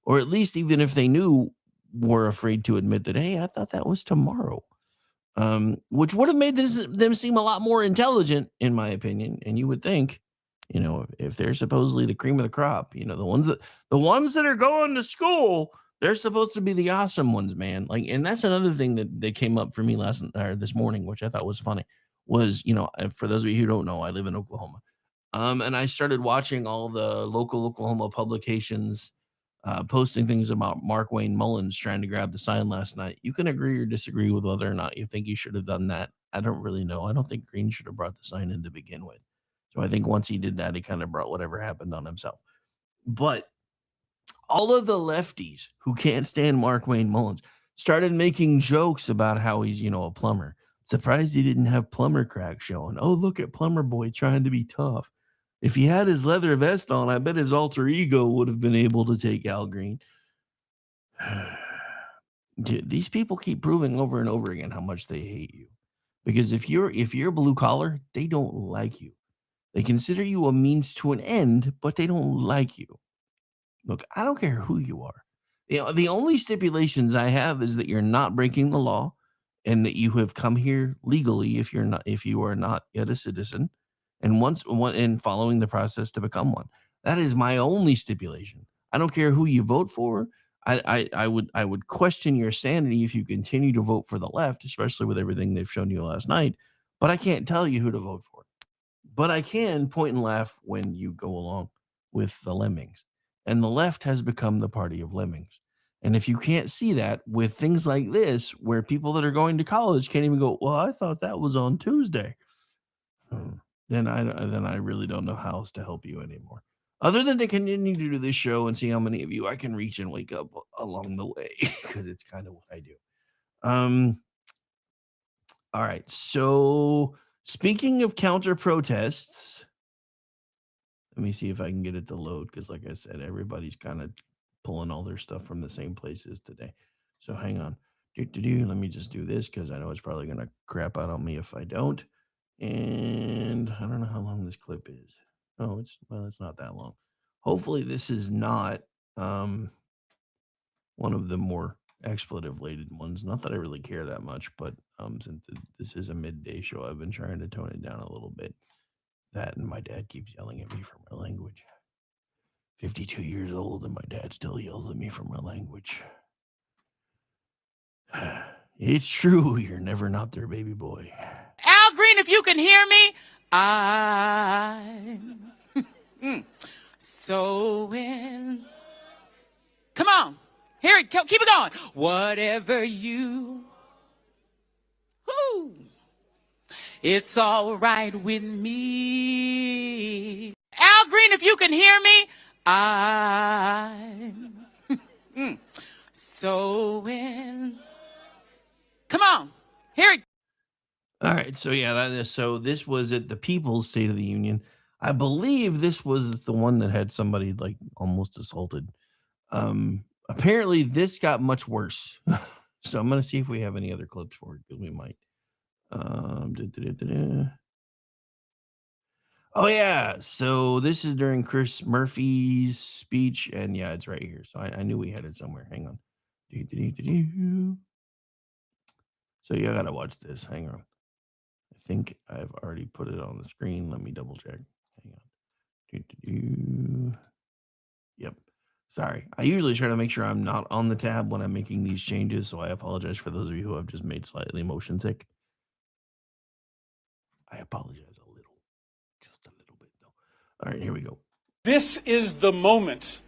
Or at least even if they knew, were afraid to admit that, hey, I thought that was tomorrow. Which would have made them seem a lot more intelligent, in my opinion. And you would think, if they're supposedly the cream of the crop, the ones that are going to school, they're supposed to be the awesome ones, man. Like, and that's another thing that came up for me this morning, which I thought was funny. Was, for those of you who don't know, I live in Oklahoma. And I started watching all the local Oklahoma publications posting things about Mark Wayne Mullins trying to grab the sign last night. You can agree or disagree with whether or not you think he should have done that. I don't really know. I don't think Green should have brought the sign in to begin with. So I think once he did that, he kind of brought whatever happened on himself. But all of the lefties who can't stand Mark Wayne Mullins started making jokes about how he's, a plumber. Surprised he didn't have plumber crack showing. Oh, look at plumber boy trying to be tough. If he had his leather vest on, I bet his alter ego would have been able to take Al Green. These people keep proving over and over again how much they hate you. Because if you're blue collar, they don't like you. They consider you a means to an end, but they don't like you. Look, I don't care who you are. The only stipulations I have is that you're not breaking the law, and that you have come here legally if you are not yet a citizen, and following the process to become one. That is my only stipulation. I don't care who you vote for. I would question your sanity if you continue to vote for the left, especially with everything they've shown you last night. But I can't tell you who to vote for. But I can point and laugh when you go along with the lemmings. And the left has become the party of lemmings. And if you can't see that with things like this, where people that are going to college can't even go, well, I thought that was on Tuesday. then I really don't know how else to help you anymore. Other than to continue to do this show and see how many of you I can reach and wake up along the way, because it's kind of what I do. All right. So speaking of counter protests, let me see if I can get it to load, because like I said, everybody's kind of pulling all their stuff from the same places today. So hang on. Let me just do this, because I know it's probably going to crap out on me if I don't. And I don't know how long this clip is. Oh, it's not that long. Hopefully this is not one of the more expletive laden ones. Not that I really care that much, but since this is a midday show, I've been trying to tone it down a little bit. That and my dad keeps yelling at me for my language. 52 years old and my dad still yells at me for my language. It's true, you're never not their baby boy. Al Green, if you can hear me, I'm so in. Come on, hear it, keep it going. Whatever you, it's all right with me. Al Green, if you can hear me, I'm so in. Come on, hear it. All right, so yeah, so this was at the People's State of the Union. I believe this was the one that had somebody like almost assaulted. Apparently this got much worse. So I'm gonna see if we have any other clips for it, because we might. Oh yeah, so this is during Chris Murphy's speech, and yeah, it's right here. So I knew we had it somewhere. Hang on. So you gotta watch this. Hang on. I think I've already put it on the screen. Let me double check. Hang on. Yep. Sorry. I usually try to make sure I'm not on the tab when I'm making these changes, so I apologize for those of you who have just made slightly motion sick. I apologize a little. Just a little bit, though. All right, here we go. This is the moment.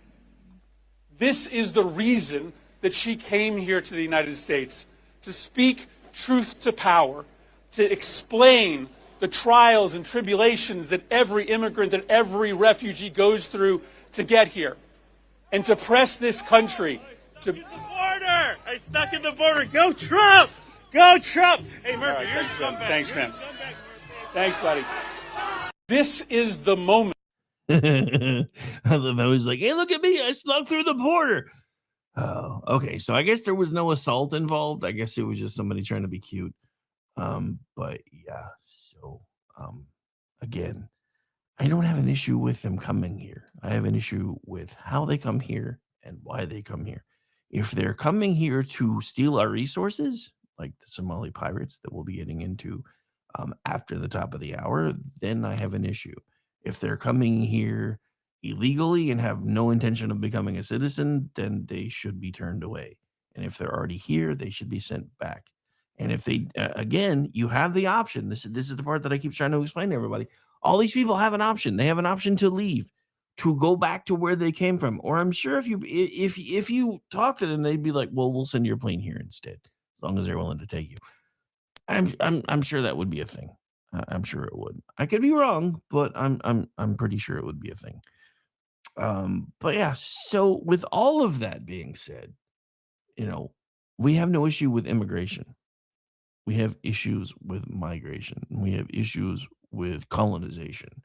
This is the reason that she came here to the United States, to speak truth to power, to explain the trials and tribulations that every immigrant, that every refugee goes through to get here, and to press this country to the border. I stuck in the border. Go Trump! Go Trump! Hey Murphy, you're a scumbag. Thanks, man. Thanks, buddy. This is the moment. I love how he's like, hey, look at me. I snuck through the border. Oh, okay. So I guess there was no assault involved. I guess it was just somebody trying to be cute. But yeah, so again, I don't have an issue with them coming here. I have an issue with how they come here and why they come here. If they're coming here to steal our resources, like the Somali pirates that we'll be getting into after the top of the hour, then I have an issue. If they're coming here illegally and have no intention of becoming a citizen, then they should be turned away. And if they're already here, they should be sent back. And if they, again, you have the option. This is the part that I keep trying to explain to everybody. All these people have an option. They have an option to leave, to go back to where they came from. Or I'm sure if you talk to them, they'd be like, "Well, we'll send your plane here instead, as long as they're willing to take you." I'm sure that would be a thing. I'm sure it would. I could be wrong, but I'm pretty sure it would be a thing. But yeah. So with all of that being said, we have no issue with immigration. We have issues with migration. We have issues with colonization.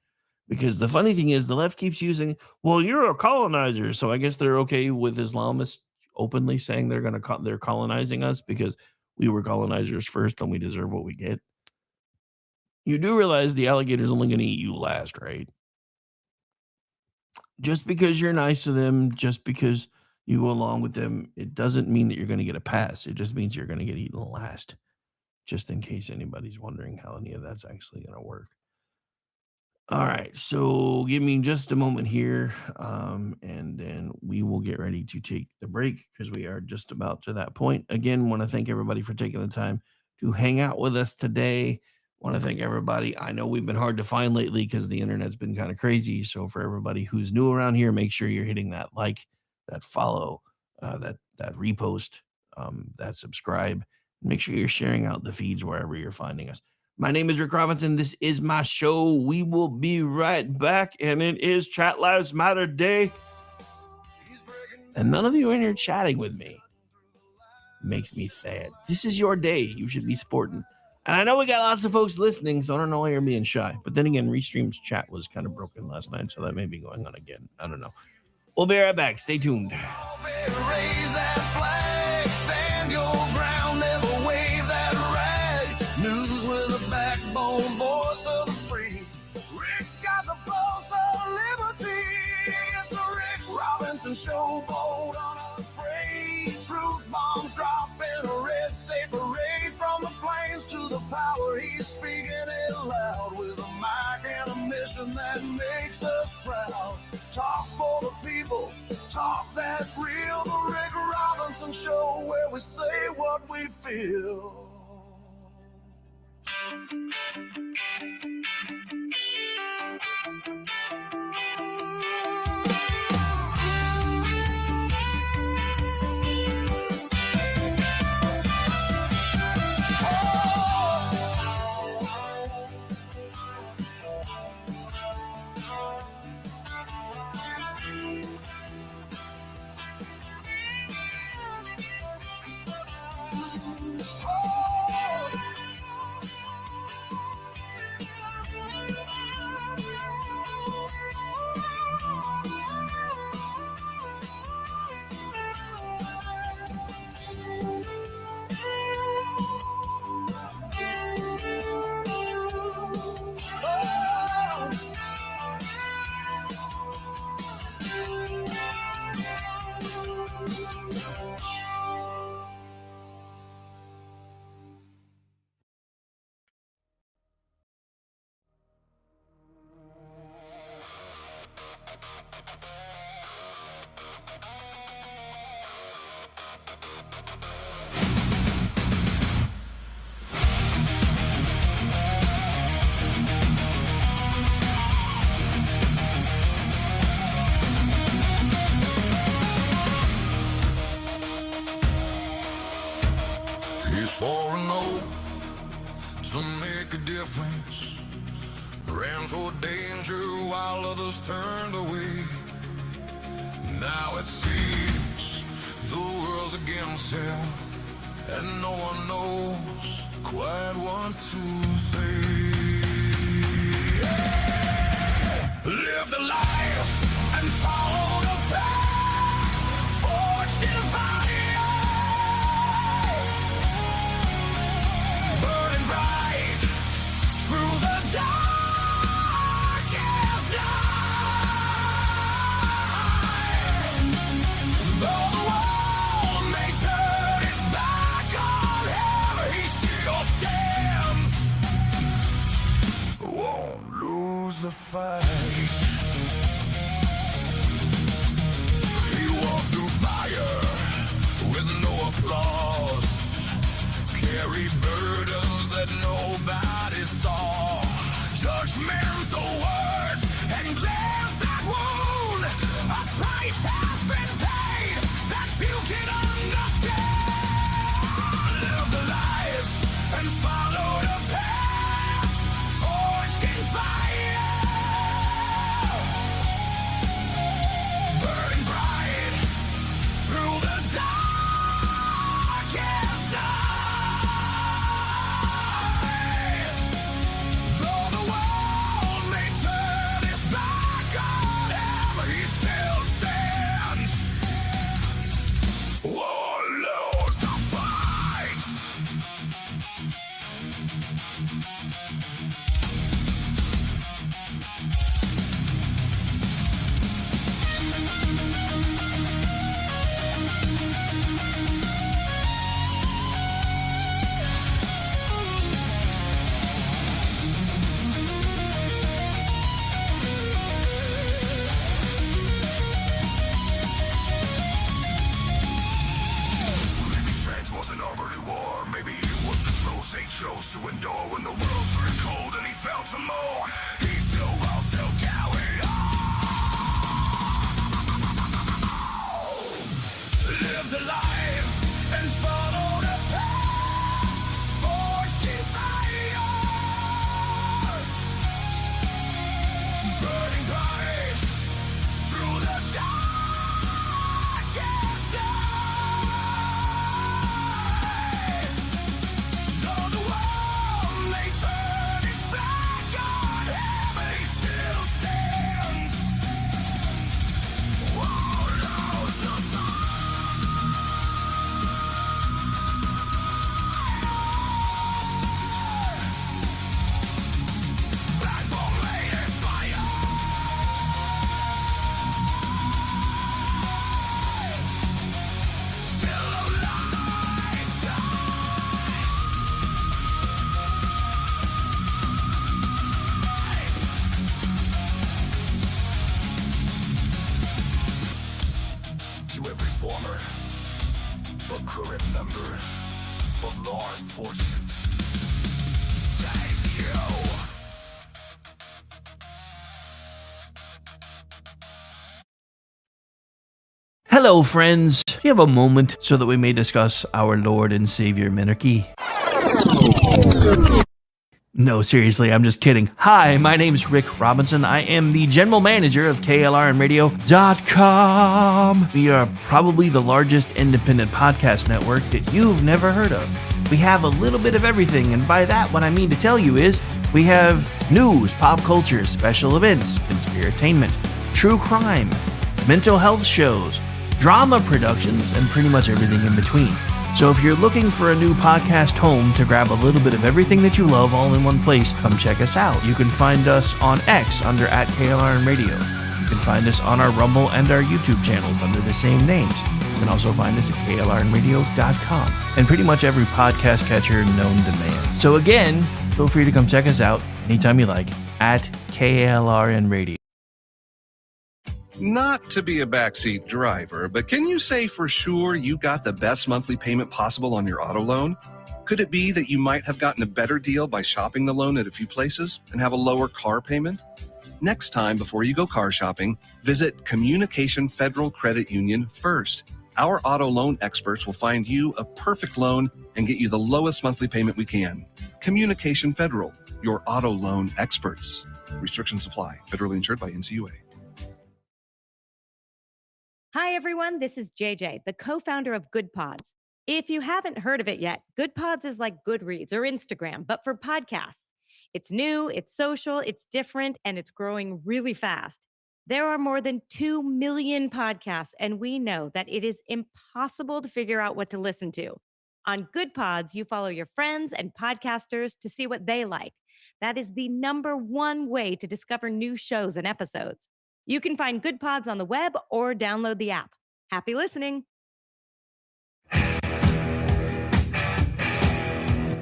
Because the funny thing is, the left keeps using, well, you're a colonizer, so I guess they're okay with Islamists openly saying they're colonizing us because we were colonizers first and we deserve what we get. You do realize the alligator's only going to eat you last, right? Just because you're nice to them, just because you go along with them, it doesn't mean that you're going to get a pass. It just means you're going to get eaten last. Just in case anybody's wondering how any of that's actually going to work. All right, so give me just a moment here, and then we will get ready to take the break because we are just about to that point. Again, want to thank everybody for taking the time to hang out with us today. Want to thank everybody. I know we've been hard to find lately because the internet's been kind of crazy. So for everybody who's new around here, make sure you're hitting that like, that follow, that repost, that subscribe. Make sure you're sharing out the feeds wherever you're finding us. My name is Rick Robinson. This is my show. We will be right back, and it is Chat Lives Matter Day. And none of you are in here chatting with me. Makes me sad. This is your day. You should be sporting. And I know we got lots of folks listening, so I don't know why you're being shy. But then again, Restream's chat was kind of broken last night, so that may be going on again. I don't know. We'll be right back. Stay tuned. Raise that flag, stand your ground, never wave that rag. News with a backbone, voice of the free. Rick's got the pulse of liberty. It's a Rick Robinson show, bold, unafraid. Truth bombs drop in a red state parade. From the plains to the power, he's speaking it loud. With a mic and a mission that makes us proud. Talk for the people, talk that's real. The Rick Robinson Show, where we say what we feel. He's for an oath to make a difference. Ran for danger while others turned away. Now it seems the world's against him, and no one knows quite what to say. Live the life and follow the path forged in fire, burning bright through the darkest night. Though the world may turn its back on him, he still stands. Won't lose the fight. He walked through fire with no applause, carried burdens that nobody saw. Judgmental words and glares that wound. A price has been paid that few can understand. Live the life and follow the path forged in fire, burning bright through the darkest night. Though the world may turn its back on him, he still stands. member of law enforcement. Thank you. Hello, friends. Do you have a moment so that we may discuss our Lord and Savior Minarchy? No, seriously, I'm just kidding. Hi, my name's Rick Robinson. I am the general manager of KLRNradio.com. We are probably the largest independent podcast network that you've never heard of. We have a little bit of everything, and by that, what I mean to tell you is we have news, pop culture, special events, conspiratainment, true crime, mental health shows, drama productions, and pretty much everything in between. So if you're looking for a new podcast home to grab a little bit of everything that you love all in one place, come check us out. You can find us on X under @KLRNradio. You can find us on our Rumble and our YouTube channels under the same names. You can also find us at KLRNradio.com and pretty much every podcast catcher known to man. So again, feel free to come check us out anytime you like at KLRNradio. Not to be a backseat driver, but can you say for sure you got the best monthly payment possible on your auto loan? Could it be that you might have gotten a better deal by shopping the loan at a few places and have a lower car payment? Next time, before you go car shopping, visit Communication Federal Credit Union first. Our auto loan experts will find you a perfect loan and get you the lowest monthly payment we can. Communication Federal, your auto loan experts. Restrictions apply. Federally insured by NCUA. Hi, everyone. This is JJ, the co-founder of Good Pods. If you haven't heard of it yet, Good Pods is like Goodreads or Instagram, but for podcasts. It's new, it's social, it's different, and it's growing really fast. There are more than 2 million podcasts, and we know that it is impossible to figure out what to listen to. On Good Pods, you follow your friends and podcasters to see what they like. That is the #1 way to discover new shows and episodes. You can find Good Pods on the web or download the app. Happy listening.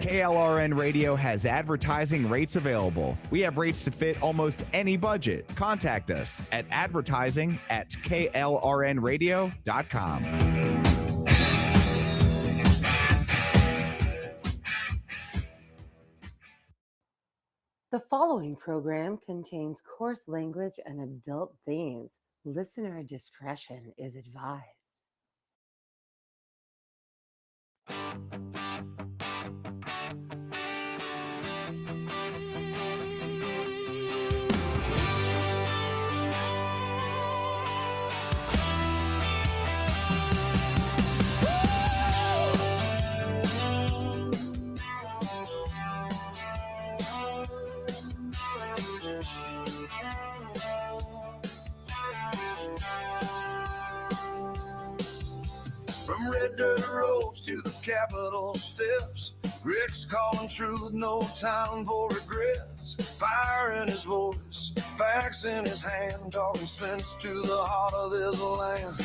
KLRN Radio has advertising rates available. We have rates to fit almost any budget. Contact us at advertising@klrnradio.com. The following program contains coarse language and adult themes. Listener discretion is advised. From red dirt roads to the Capitol steps, Rick's calling truth, no time for regrets. Fire in his voice, facts in his hand, talking sense to the heart of this land.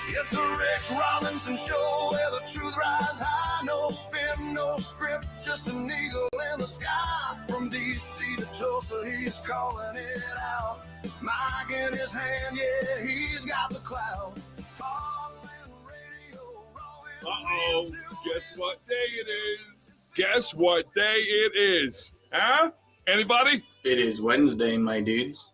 It's the Rick Robinson Show, where the truth rides high. No spin, no script, just an eagle in the sky. From D.C. to Tulsa, he's calling it out. Mic in his hand, yeah, he's got the clout. Uh-oh, guess what day it is? Guess what day it is? Huh? Anybody? It is Wednesday, my dudes.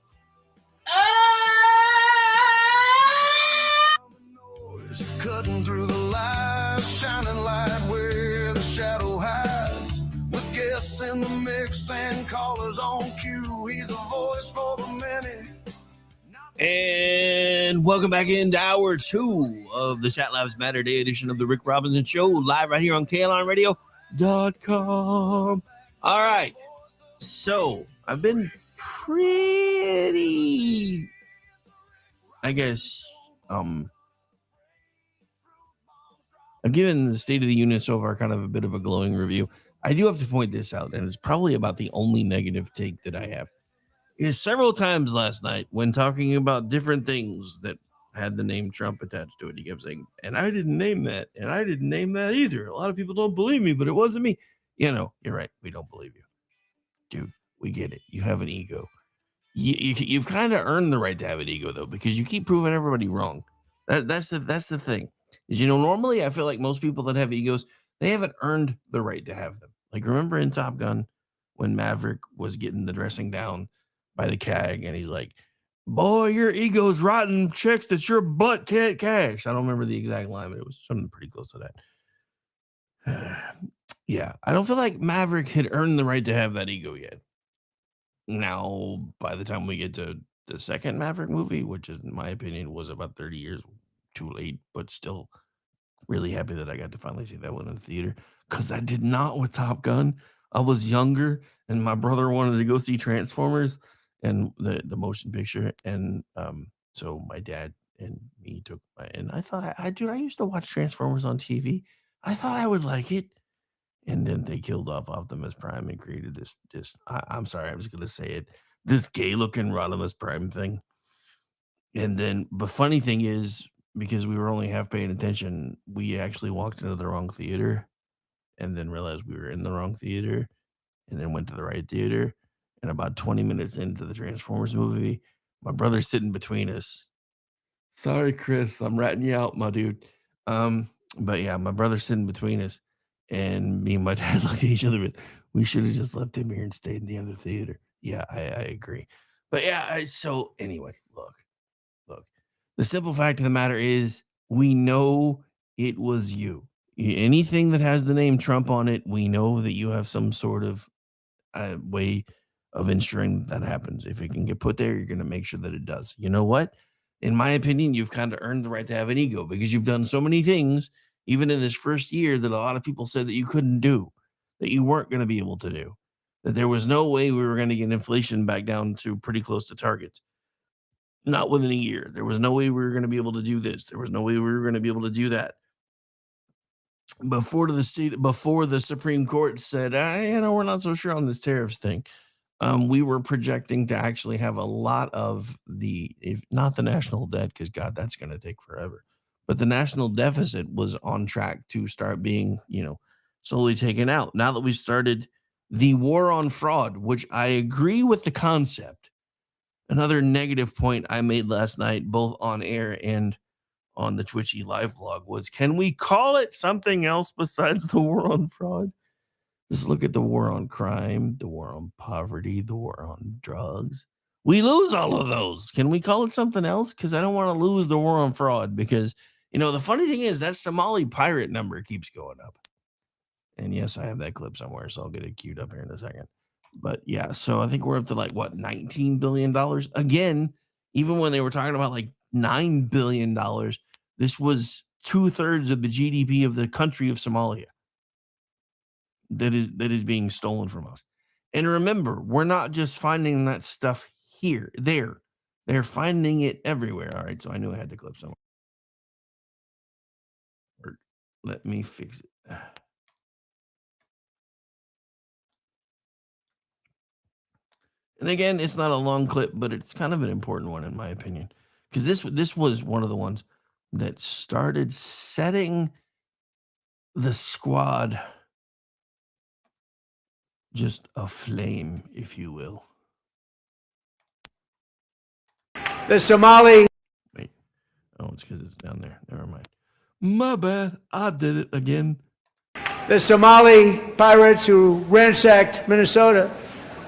Cutting through the lies, shining light where the shadow hides. With guests in the mix and callers on cue, he's a voice for the many. And welcome back into hour 2 of the Chat Labs Matter Day edition of the Rick Robinson Show, live right here on KLRNradio.com. All right. So I've been pretty, I guess, I've given the State of the Union so far kind of a bit of a glowing review. I do have to point this out, and it's probably about the only negative take that I have. Is several times last night when talking about different things that had the name Trump attached to it, he kept saying, and I didn't name that, and I didn't name that either. A lot of people don't believe me, but it wasn't me. You know, you're right. We don't believe you. Dude, we get it. You have an ego. You've kind of earned the right to have an ego, though, because you keep proving everybody wrong. That's the thing. is, normally I feel like most people that have egos, they haven't earned the right to have them. Like, remember in Top Gun when Maverick was getting the dressing down by the CAG and he's like, boy, your ego's rotten chicks that your butt can't cash. I don't remember the exact line, but it was something pretty close to that. Yeah, I don't feel like Maverick had earned the right to have that ego yet. Now, by the time we get to the second Maverick movie, which is, in my opinion, was about 30 years too late, but still really happy that I got to finally see that one in the theater, because I did not with Top Gun. I was younger, and my brother wanted to go see Transformers and the motion picture, and so my dad and me took and I thought, I used to watch Transformers on TV. I thought I would like it, and then they killed off Optimus Prime and created this. I'm sorry, I'm just gonna say it. This gay looking Rodimus Prime thing. And then the funny thing is, because we were only half paying attention, we actually walked into the wrong theater and then realized we were in the wrong theater and then went to the right theater. And about 20 minutes into the Transformers movie, my brother's sitting between us. Sorry, Chris, I'm ratting you out, my dude. But yeah, my brother's sitting between us, and me and my dad looked at each other, but we should have just left him here and stayed in the other theater. Yeah, I agree. But yeah, so anyway, look. The simple fact of the matter is, we know it was you. Anything that has the name Trump on it, we know that you have some sort of way of ensuring that happens. If it can get put there, you're going to make sure that it does. You know what? In my opinion, you've kind of earned the right to have an ego because you've done so many things, even in this first year, that a lot of people said that you couldn't do, that you weren't going to be able to do, that there was no way we were going to get inflation back down to pretty close to targets. Not within a year. There was no way we were going to be able to do this. There was no way we were going to be able to do that. Before the Supreme Court said, we're not so sure on this tariffs thing. We were projecting to actually have a lot of if not the national debt, because God, that's going to take forever. But the national deficit was on track to start being, slowly taken out. Now that we started the war on fraud, which I agree with the concept. Another negative point I made last night, both on air and on the Twitchy live blog, was, can we call it something else besides the war on fraud? Just look at the war on crime, the war on poverty, the war on drugs. We lose all of those. Can we call it something else? Because I don't want to lose the war on fraud, because, the funny thing is that Somali pirate number keeps going up. And yes, I have that clip somewhere, so I'll get it queued up here in a second. But yeah, so I think we're up to $19 billion. Again, even when they were talking about $9 billion, this was 2/3 of the GDP of the country of Somalia that is being stolen from us. And remember, we're not just finding that stuff there. They're finding it everywhere. All right, so I knew I had to clip somewhere. Let me fix it. And again, it's not a long clip, but it's kind of an important one in my opinion, because this was one of the ones that started setting the squad just aflame, if you will. The Somali. Wait. Oh, it's because it's down there. Never mind. My bad. I did it again. The Somali pirates who ransacked Minnesota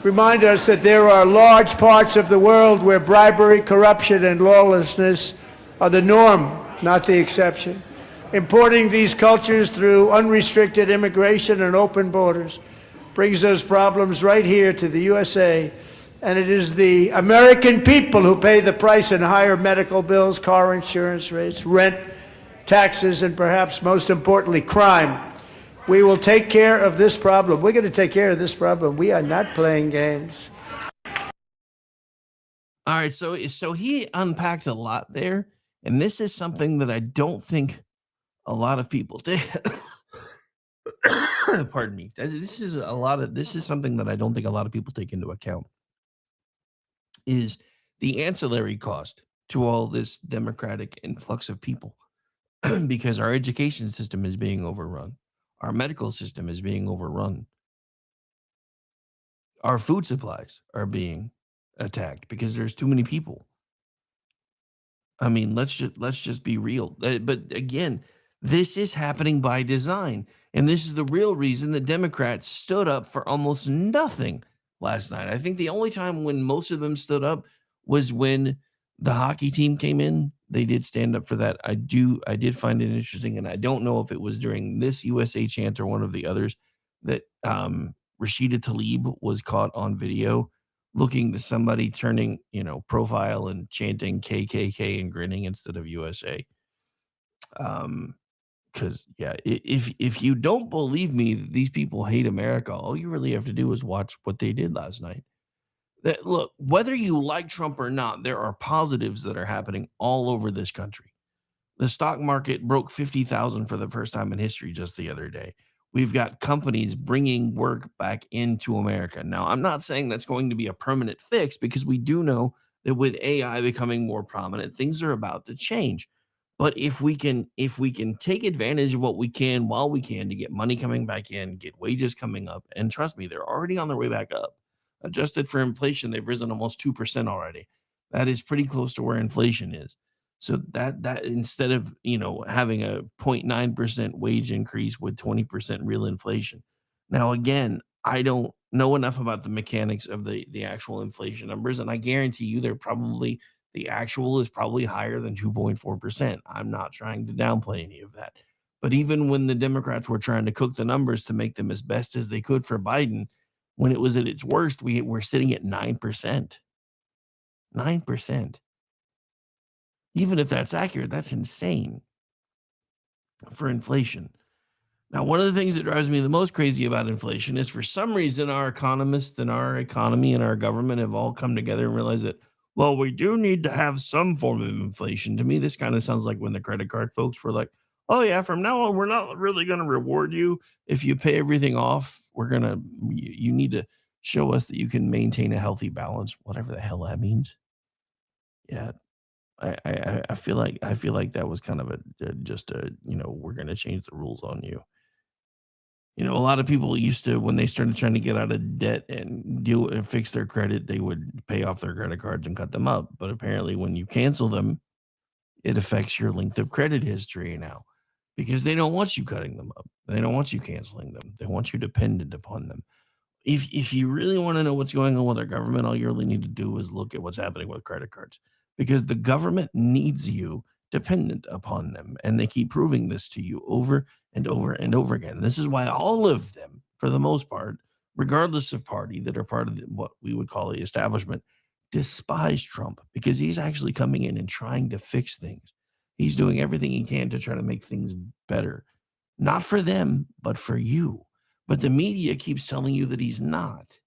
remind us that there are large parts of the world where bribery, corruption, and lawlessness are the norm, not the exception. Importing these cultures through unrestricted immigration and open borders brings those problems right here to the USA, and it is the American people who pay the price in higher medical bills, car insurance rates, rent, taxes, and perhaps most importantly, crime. We will take care of this problem. We're going to take care of this problem. We are not playing games. All right, so he unpacked a lot there, and this is something that I don't think a lot of people did. Pardon me. This is something that I don't think a lot of people take into account, is the ancillary cost to all this democratic influx of people, because our education system is being overrun. Our medical system is being overrun. Our food supplies are being attacked because there's too many people. I mean, let's just be real. But again, this is happening by design, and this is the real reason the Democrats stood up for almost nothing last night. I think the only time when most of them stood up was when the hockey team came in. They did stand up for that. I did find it interesting, and I don't know if it was during this USA chant or one of the others that Rashida Tlaib was caught on video looking to somebody turning, profile and chanting KKK and grinning instead of USA. Because yeah, if you don't believe me, that these people hate America, all you really have to do is watch what they did last night. That look, whether you like Trump or not, there are positives that are happening all over this country. The stock market broke 50,000 for the first time in history just the other day. We've got companies bringing work back into America. Now, I'm not saying that's going to be a permanent fix because we do know that with AI becoming more prominent, things are about to change. But if we can take advantage of what we can while we can to get money coming back in, get wages coming up, and trust me, they're already on their way back up. Adjusted for inflation, they've risen almost 2% already. That is pretty close to where inflation is. So that instead of, having a 0.9% wage increase with 20% real inflation. Now, again, I don't know enough about the mechanics of the actual inflation numbers, and I guarantee you the actual is probably higher than 2.4%. I'm not trying to downplay any of that. But even when the Democrats were trying to cook the numbers to make them as best as they could for Biden, when it was at its worst, we were sitting at 9%. 9%. Even if that's accurate, that's insane for inflation. Now, one of the things that drives me the most crazy about inflation is for some reason our economists and our economy and our government have all come together and realized that, well, we do need to have some form of inflation. To me, this kind of sounds like when the credit card folks were like, oh, yeah, from now on, we're not really going to reward you if you pay everything off. You need to show us that you can maintain a healthy balance, whatever the hell that means. Yeah, I feel like that was kind of we're gonna change the rules on you. A lot of people used to, when they started trying to get out of debt and deal and fix their credit, they would pay off their credit cards and cut them up. But apparently when you cancel them, it affects your length of credit history now because they don't want you cutting them up. They don't want you canceling them. They want you dependent upon them. If you really want to know what's going on with our government, all you really need to do is look at what's happening with credit cards because the government needs you dependent upon them. And they keep proving this to you over and over and over again. This is why all of them, for the most part, regardless of party, that are part of what we would call the establishment, despise Trump because he's actually coming in and trying to fix things. He's doing everything he can to try to make things better, not for them, but for you. But the media keeps telling you that he's not.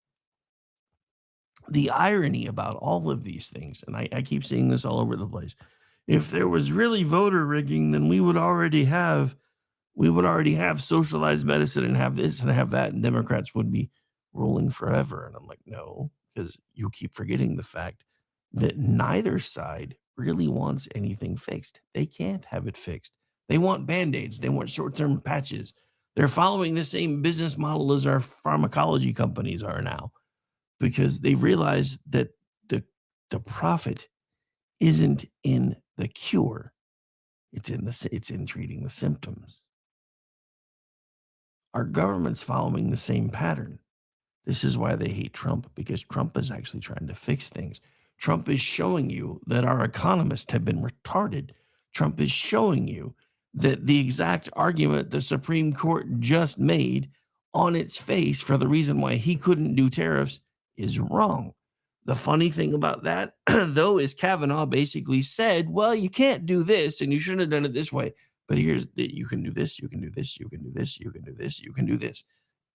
The irony about all of these things, and I keep seeing this all over the place. If there was really voter rigging, then we would already have socialized medicine and have this and have that, and Democrats would be ruling forever. And I'm like, no, because you keep forgetting the fact that neither side really wants anything fixed. They can't have it fixed. They want band-aids. They want short-term patches. They're following the same business model as our pharmacology companies are now because they've realized that the profit isn't in the cure. It's in treating the symptoms. Our government's following the same pattern. This is why they hate Trump, because Trump is actually trying to fix things. Trump is showing you that our economists have been retarded. Trump is showing you that the exact argument the Supreme Court just made on its face for the reason why he couldn't do tariffs is wrong. The funny thing about that, though, is Kavanaugh basically said, well, you can't do this and you shouldn't have done it this way. But you can do this, you can do this, you can do this, you can do this, you can do this.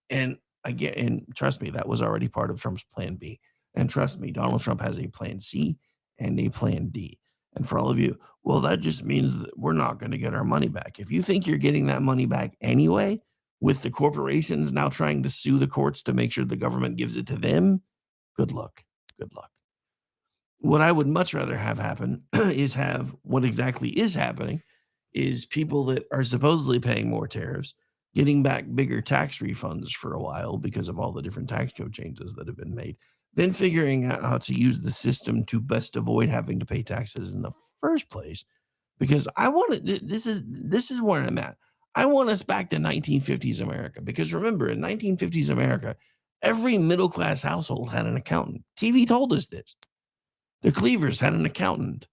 And again, and trust me, that was already part of Trump's plan B. And trust me, Donald Trump has a plan C and a plan D. And for all of you, well, that just means that we're not going to get our money back. If you think you're getting that money back anyway, with the corporations now trying to sue the courts to make sure the government gives it to them, good luck. Good luck. What I would much rather have happen is have what exactly is happening is people that are supposedly paying more tariffs getting back bigger tax refunds for a while because of all the different tax code changes that have been made, then figuring out how to use the system to best avoid having to pay taxes in the first place, because I want to, this is where I'm at. I want us back to 1950s America, because remember, in 1950s America, every middle-class household had an accountant. TV told us this. The Cleavers had an accountant.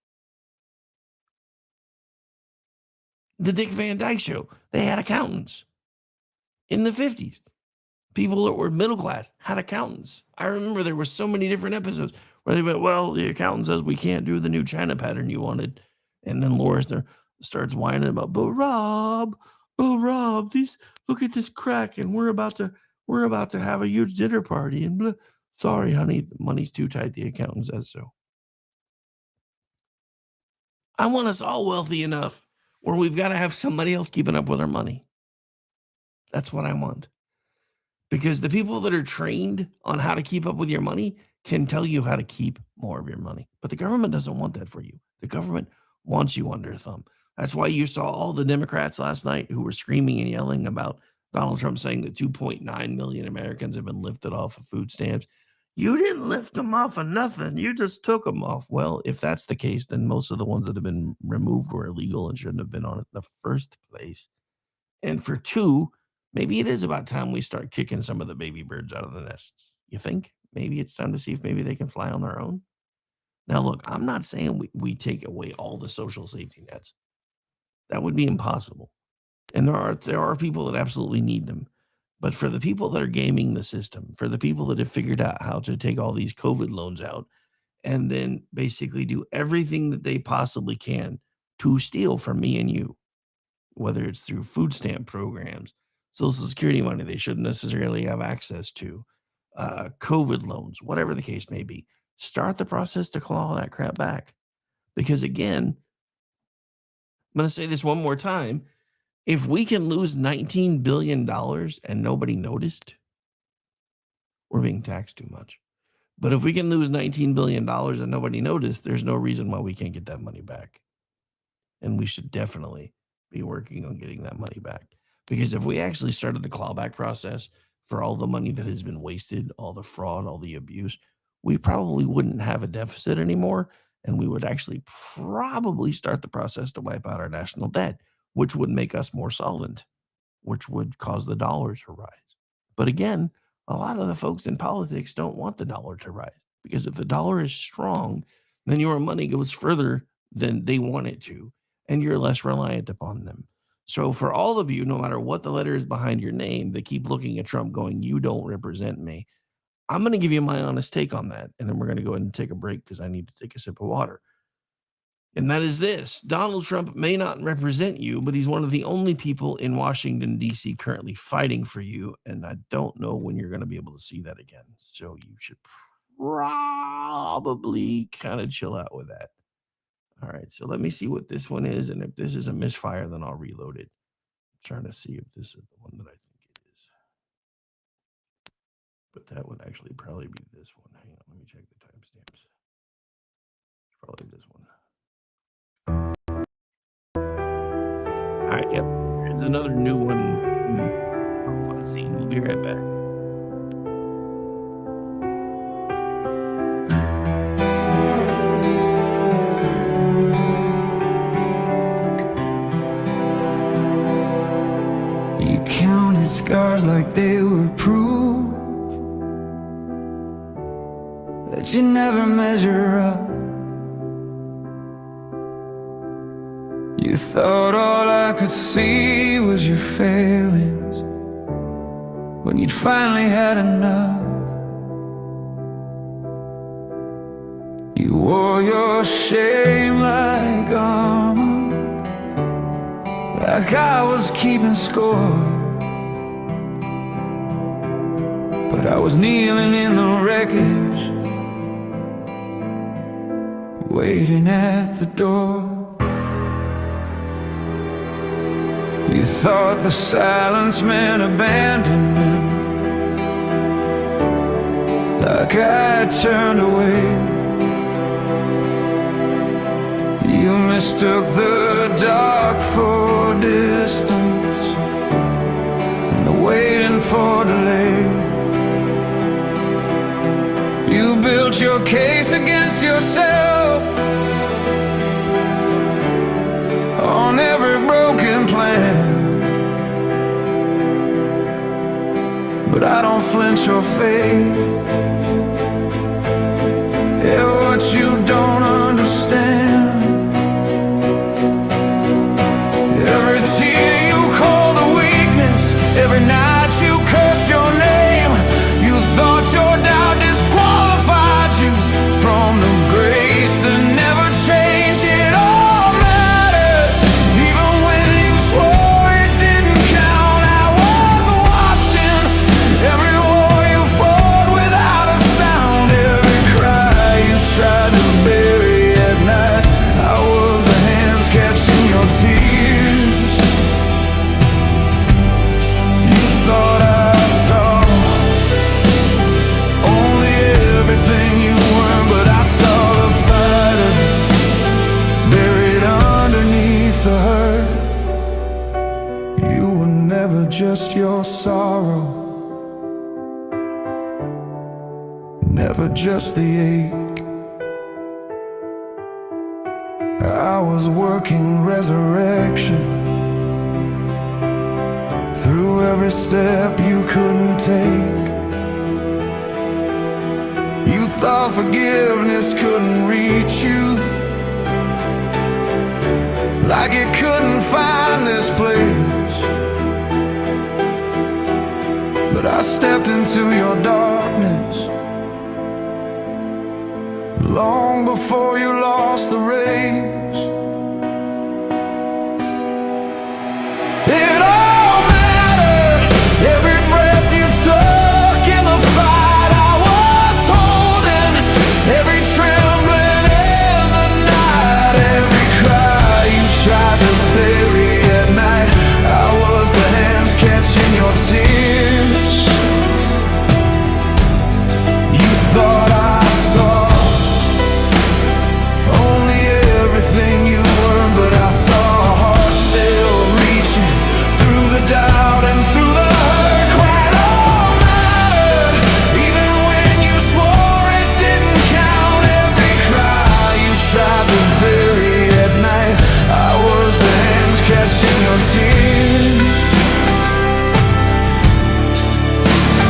The Dick Van Dyke Show, they had accountants. In the 50s, people that were middle class had accountants. I remember there were so many different episodes where they went, well, the accountant says we can't do the new China pattern you wanted. And then Laura starts whining about, but Rob, look at this crack, and we're about to have a huge dinner party. And blah. Sorry, honey, the money's too tight. The accountant says so. I want us all wealthy enough where we've got to have somebody else keeping up with our money. That's what I want. Because the people that are trained on how to keep up with your money can tell you how to keep more of your money. But the government doesn't want that for you. The government wants you under a thumb. That's why you saw all the Democrats last night who were screaming and yelling about Donald Trump saying that 2.9 million Americans have been lifted off of food stamps. You didn't lift them off of nothing. You just took them off. Well, if that's the case, then most of the ones that have been removed were illegal and shouldn't have been on it in the first place. And for two, maybe it is about time we start kicking some of the baby birds out of the nests. You think? Maybe it's time to see if maybe they can fly on their own. Now, look, I'm not saying we take away all the social safety nets. That would be impossible. And there are people that absolutely need them. But for the people that are gaming the system, for the people that have figured out how to take all these COVID loans out and then basically do everything that they possibly can to steal from me and you, whether it's through food stamp programs, Social Security money they shouldn't necessarily have access to, COVID loans, whatever the case may be, start the process to claw that crap back. Because again, I'm going to say this one more time. If we can lose $19 billion and nobody noticed, we're being taxed too much. But if we can lose $19 billion and nobody noticed, there's no reason why we can't get that money back. And we should definitely be working on getting that money back. Because if we actually started the clawback process for all the money that has been wasted, all the fraud, all the abuse, we probably wouldn't have a deficit anymore. And we would actually probably start the process to wipe out our national debt, which would make us more solvent, which would cause the dollar to rise. But again, a lot of the folks in politics don't want the dollar to rise, because if the dollar is strong, then your money goes further than they want it to, and you're less reliant upon them. So for all of you, no matter what the letter is behind your name, that keep looking at Trump going, you don't represent me, I'm going to give you my honest take on that, and then we're going to go ahead and take a break because I need to take a sip of water. And that is this: Donald Trump may not represent you, but he's one of the only people in Washington, D.C. currently fighting for you. And I don't know when you're going to be able to see that again. So you should probably kind of chill out with that. All right. So let me see what this one is. And if this is a misfire, then I'll reload it. I'm trying to see if this is the one that I think it is. But that would actually probably be this one. Hang on. Let me check the timestamps. It's probably this one. All right, yep. Here's another new one. Fun scene. We'll be right back. You counted scars like they were proof that you never measure up. You thought all I could see was your failings when you'd finally had enough. You wore your shame like armor, like I was keeping score. But I was kneeling in the wreckage, waiting at the door. You thought the silence meant abandonment, like I turned away. You mistook the dark for distance and the waiting for delay. You built your case against yourself, what's your fate? Yeah, what you don't understand. Every tear you call the weakness, every night you curse your name. You thought your doubt disqualified you from the grace that never changed. It all mattered, even when you swore it didn't count. I was watching every war you fought without a sound. Every cry you tried to bury at night, I was the hands catching your tears. You thought I saw only everything you weren't, but I saw the fighter buried underneath the hurt. You were never just your sorrow, never just the ache. I was working resurrection through every step you couldn't take. You thought forgiveness couldn't reach you, like it couldn't find this place. But I stepped into your darkness long before you lost the race. It all mattered, every breath you took in the fight I was holding, every trembling in the night, every cry you tried to bury at night. I was the hands catching your tears. You thought I saw only everything you weren't, but I saw a heart still reaching through the doubt and through the hurt. Quite all mattered, even when you swore it didn't count. Every cry you tried to bury at night, I was the hands catching your tears.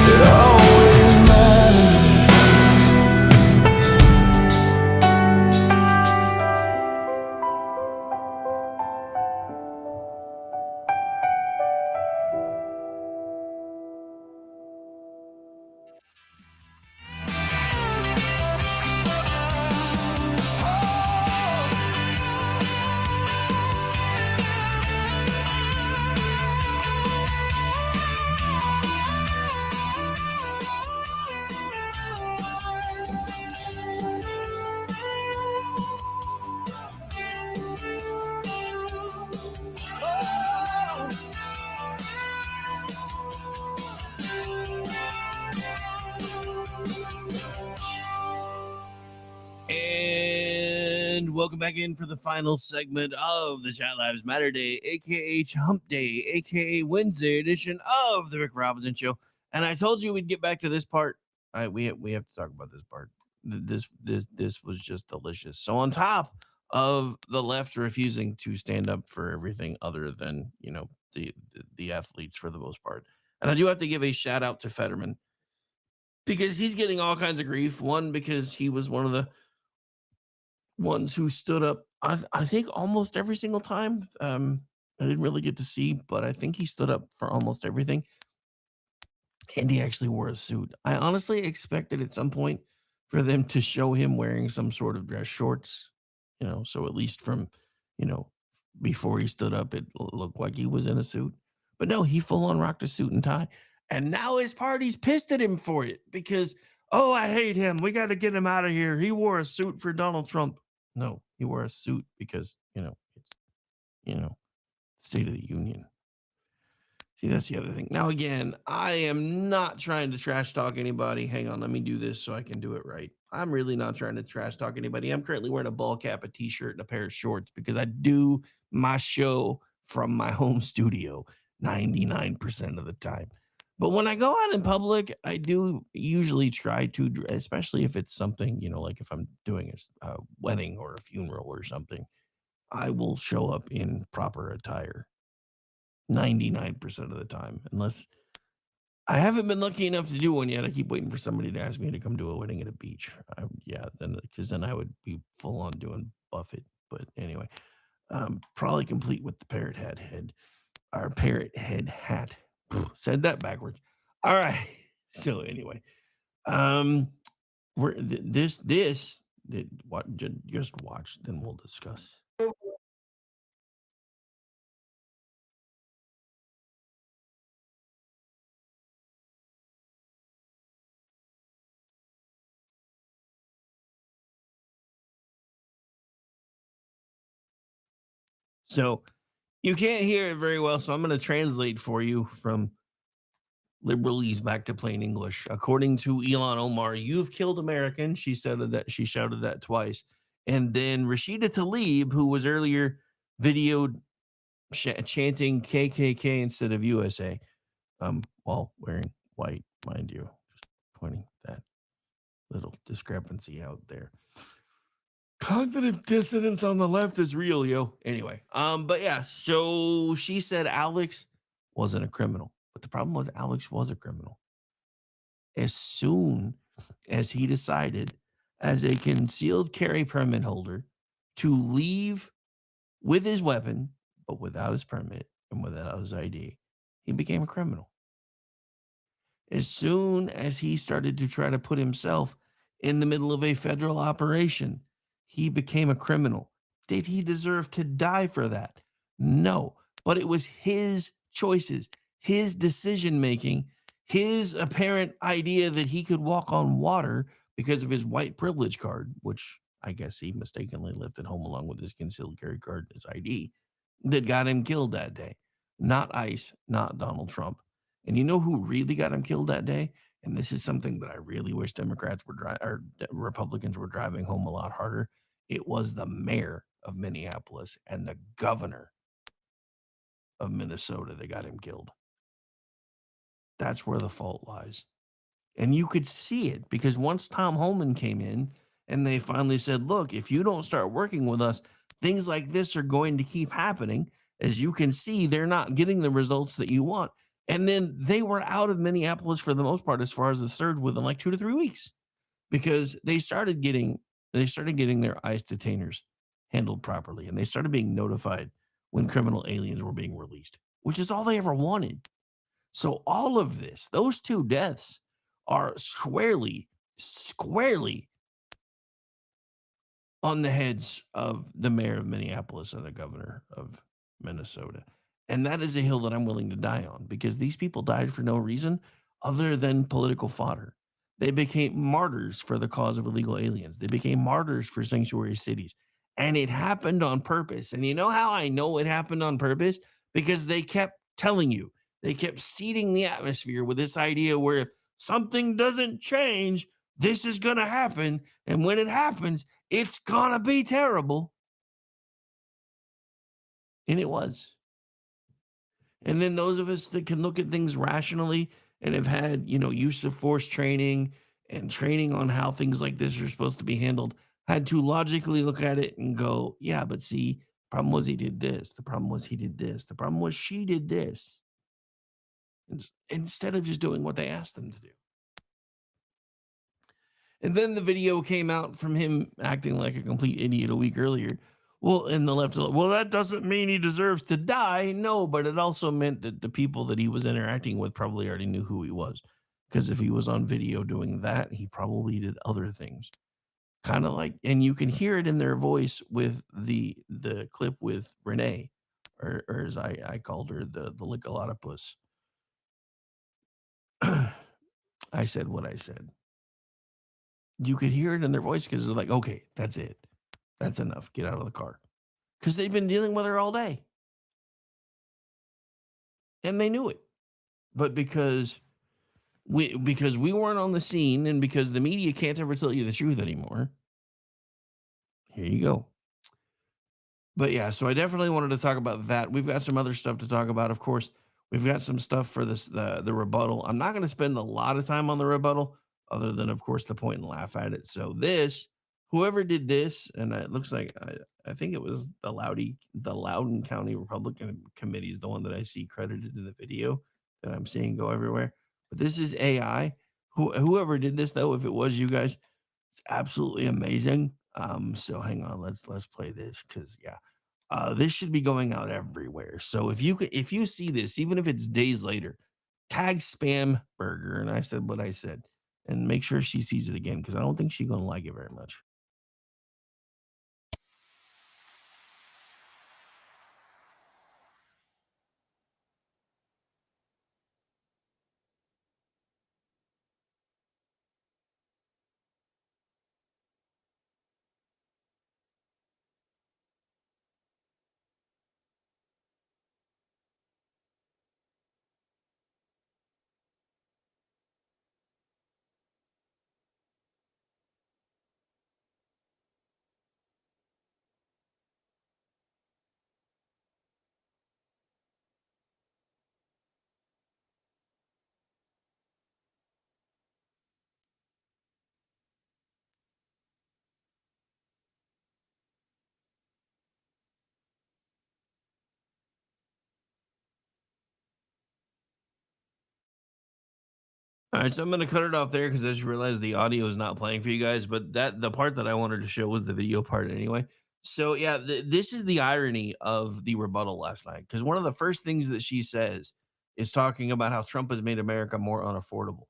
It always mattered. And welcome back in for the final segment of the Chat Lives Matter Day, aka Hump Day, aka Wednesday edition of the Rick Robinson Show. And I told you we'd get back to this part. All right, we have to talk about this part. This was just delicious. So on top of the left refusing to stand up for everything other than the athletes for the most part, and I do have to give a shout out to Fetterman because he's getting all kinds of grief. One, because he was one of the ones who stood up, I think almost every single time. I didn't really get to see, but I think he stood up for almost everything. And he actually wore a suit. I honestly expected at some point for them to show him wearing some sort of dress shorts, so at least from, before he stood up, it looked like he was in a suit. But no, he full on rocked a suit and tie. And now his party's pissed at him for it because, oh, I hate him. We got to get him out of here. He wore a suit for Donald Trump. No, he wore a suit because, it's, State of the Union. See, that's the other thing. Now, again, I am not trying to trash talk anybody. Hang on, let me do this so I can do it right. I'm really not trying to trash talk anybody. I'm currently wearing a ball cap, a t-shirt, and a pair of shorts because I do my show from my home studio 99% of the time. But when I go out in public, I do usually try to, especially if it's something, like if I'm doing a wedding or a funeral or something, I will show up in proper attire 99% of the time, unless I haven't been lucky enough to do one yet. I keep waiting for somebody to ask me to come do a wedding at a beach. Because then I would be full on doing Buffett. But anyway, probably complete with the parrot head. Our parrot head hat. Said that backwards. All right. So anyway, we're just watch, then we'll discuss. So you can't hear it very well, so I'm going to translate for you from liberalese back to plain English. According to Elon Omar, you've killed Americans. She shouted that twice. And then Rashida Tlaib, who was earlier videoed chanting KKK instead of USA, while wearing white, mind you. Just pointing that little discrepancy out there. Cognitive dissonance on the left is real, yo. Anyway, but yeah, so she said Alex wasn't a criminal. But the problem was Alex was a criminal. As soon as he decided, as a concealed carry permit holder, to leave with his weapon, but without his permit and without his ID, he became a criminal. As soon as he started to try to put himself in the middle of a federal operation, he became a criminal. Did he deserve to die for that? No, but it was his choices, his decision making, his apparent idea that he could walk on water because of his white privilege card, which I guess he mistakenly left at home along with his concealed carry card and his ID, that got him killed that day. Not ICE, not Donald Trump. And you know who really got him killed that day? And this is something that I really wish Republicans were driving home a lot harder. It was the mayor of Minneapolis and the governor of Minnesota that got him killed. That's where the fault lies. And you could see it because once Tom Homan came in and they finally said, look, if you don't start working with us, things like this are going to keep happening. As you can see, they're not getting the results that you want. And then they were out of Minneapolis for the most part, as far as the surge, within like 2 to 3 weeks, because they started getting their ICE detainers handled properly, and they started being notified when criminal aliens were being released, which is all they ever wanted. So all of this, those two deaths, are squarely on the heads of the mayor of Minneapolis and the governor of Minnesota. And that is a hill that I'm willing to die on, because these people died for no reason other than political fodder. They became martyrs for the cause of illegal aliens. They became martyrs for sanctuary cities. And it happened on purpose. And you know how I know it happened on purpose? Because they kept telling you, they kept seeding the atmosphere with this idea where if something doesn't change, this is going to happen. And when it happens, it's going to be terrible. And it was. And then those of us that can look at things rationally and have had, use of force training and training on how things like this are supposed to be handled, had to logically look at it and go, yeah, but see, the problem was he did this. The problem was he did this. The problem was she did this. Instead of just doing what they asked them to do. And then the video came out from him acting like a complete idiot a week earlier. Well, and the left, well, that doesn't mean he deserves to die. No, but it also meant that the people that he was interacting with probably already knew who he was. Because if he was on video doing that, he probably did other things. Kind of like, and you can hear it in their voice with the clip with Renee, or as I called her, the Lickalotopus. I said what I said. You could hear it in their voice because they're like, okay, that's it. That's enough. Get out of the car. Because they've been dealing with her all day. And they knew it. But because we weren't on the scene, and because the media can't ever tell you the truth anymore, here you go. But yeah, so I definitely wanted to talk about that. We've got some other stuff to talk about. Of course, we've got some stuff for this the rebuttal. I'm not going to spend a lot of time on the rebuttal, other than, of course, the point and laugh at it. So whoever did this, and it looks like I think it was the Loudoun County Republican Committee is the one that I see credited in the video that I'm seeing go everywhere. but this is AI. Whoever did this, though, if it was you guys, it's absolutely amazing. So hang on, let's play this because this should be going out everywhere. So if you see this, even if it's days later, tag spam burger, and I said what I said, and make sure she sees it again because I don't think she's gonna like it very much. All right, so I'm gonna cut it off there because I just realized the audio is not playing for you guys. But the part that I wanted to show was the video part anyway. So yeah, this is the irony of the rebuttal last night because one of the first things that she says is talking about how Trump has made America more unaffordable.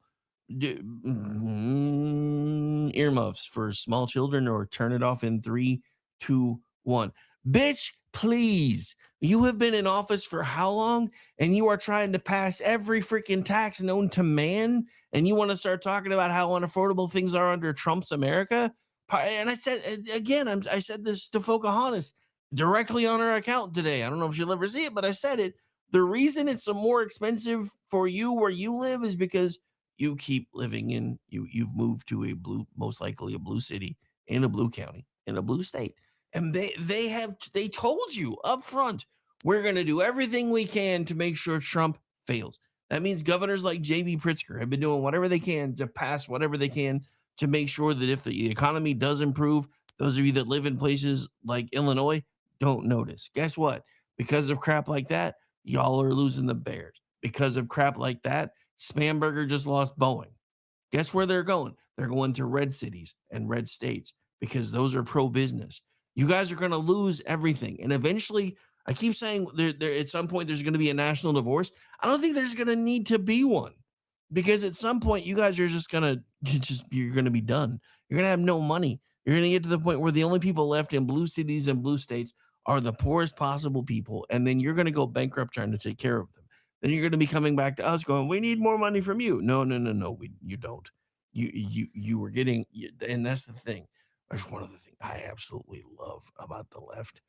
Earmuffs for small children or turn it off in 3, 2, 1. Bitch, please. You have been in office for how long? And you are trying to pass every freaking tax known to man. And you want to start talking about how unaffordable things are under Trump's America. And I said, again, I said this to Pocahontas directly on her account today. I don't know if she'll ever see it, but I said it. The reason it's more expensive for you where you live is because you keep living you've moved to a blue, most likely a blue city in a blue county in a blue state, and they told you up front, we're going to do everything we can to make sure Trump fails. That means governors like JB Pritzker have been doing whatever they can to pass whatever they can to make sure that if the economy does improve, those of you that live in places like Illinois don't notice. Guess what? Because of crap like that, y'all are losing the Bears. Because of crap like that, Spamberger just lost Boeing. Guess where they're going? They're going to red cities and red states because those are pro-business. You guys are going to lose everything. And eventually, I keep saying there at some point there's going to be a national divorce. I don't think there's going to need to be one because at some point you guys are just going to you're going to be done. You're going to have no money. You're going to get to the point where the only people left in blue cities and blue states are the poorest possible people. And then you're going to go bankrupt trying to take care of them. Then you're going to be coming back to us going, we need more money from you. No, you don't. You were getting, and that's the thing. That's one of the things I absolutely love about the left.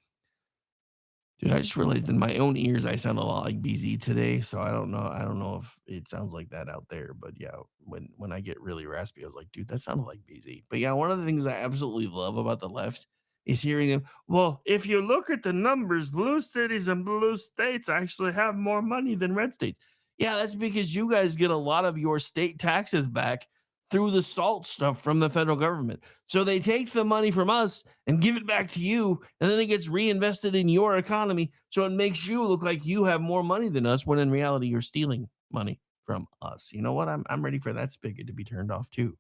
Dude, I just realized in my own ears I sound a lot like BZ today, so I don't know if it sounds like that out there, but yeah, when I get really raspy, I was like, dude, that sounded like BZ. But yeah, one of the things I absolutely love about the left is hearing them. Well, if you look at the numbers, blue cities and blue states actually have more money than red states. Yeah, that's because you guys get a lot of your state taxes back through the SALT stuff from the federal government. So they take the money from us and give it back to you, and then it gets reinvested in your economy. So it makes you look like you have more money than us, when in reality, you're stealing money from us. You know what? I'm ready for that spigot to be turned off too,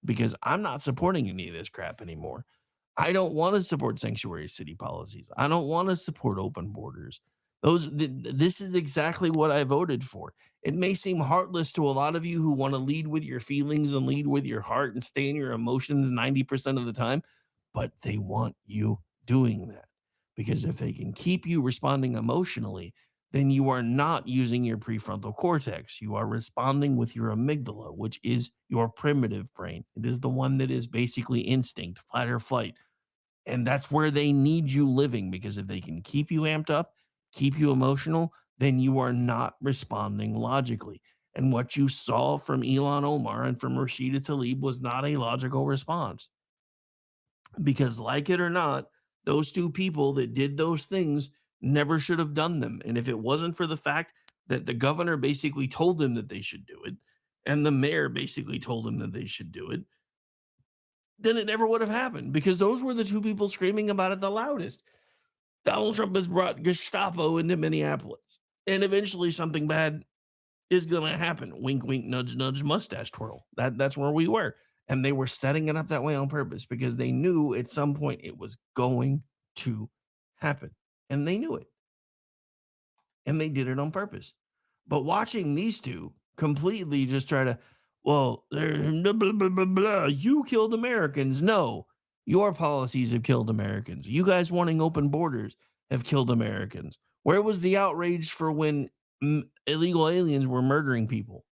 because I'm not supporting any of this crap anymore. I don't want to support sanctuary city policies. I don't want to support open borders. This is exactly what I voted for. It may seem heartless to a lot of you who want to lead with your feelings and lead with your heart and stay in your emotions 90% of the time, but they want you doing that. Because if they can keep you responding emotionally, then you are not using your prefrontal cortex. You are responding with your amygdala, which is your primitive brain. It is the one that is basically instinct, fight or flight. And that's where they need you living, because if they can keep you amped up, keep you emotional, then you are not responding logically. And what you saw from Ilhan Omar and from Rashida Tlaib was not a logical response. Because, like it or not, those two people that did those things never should have done them. And if it wasn't for the fact that the governor basically told them that they should do it, and the mayor basically told them that they should do it, then it never would have happened, because those were the two people screaming about it the loudest. Donald Trump has brought Gestapo into Minneapolis, and eventually something bad is going to happen. Wink, wink, nudge, nudge, mustache twirl. That's where we were. And they were setting it up that way on purpose because they knew at some point it was going to happen. And they knew it. And they did it on purpose. But watching these two completely just try to, well, blah, blah, blah, blah, blah, you killed Americans. No, your policies have killed Americans. You guys wanting open borders have killed Americans. Where was the outrage for when illegal aliens were murdering people?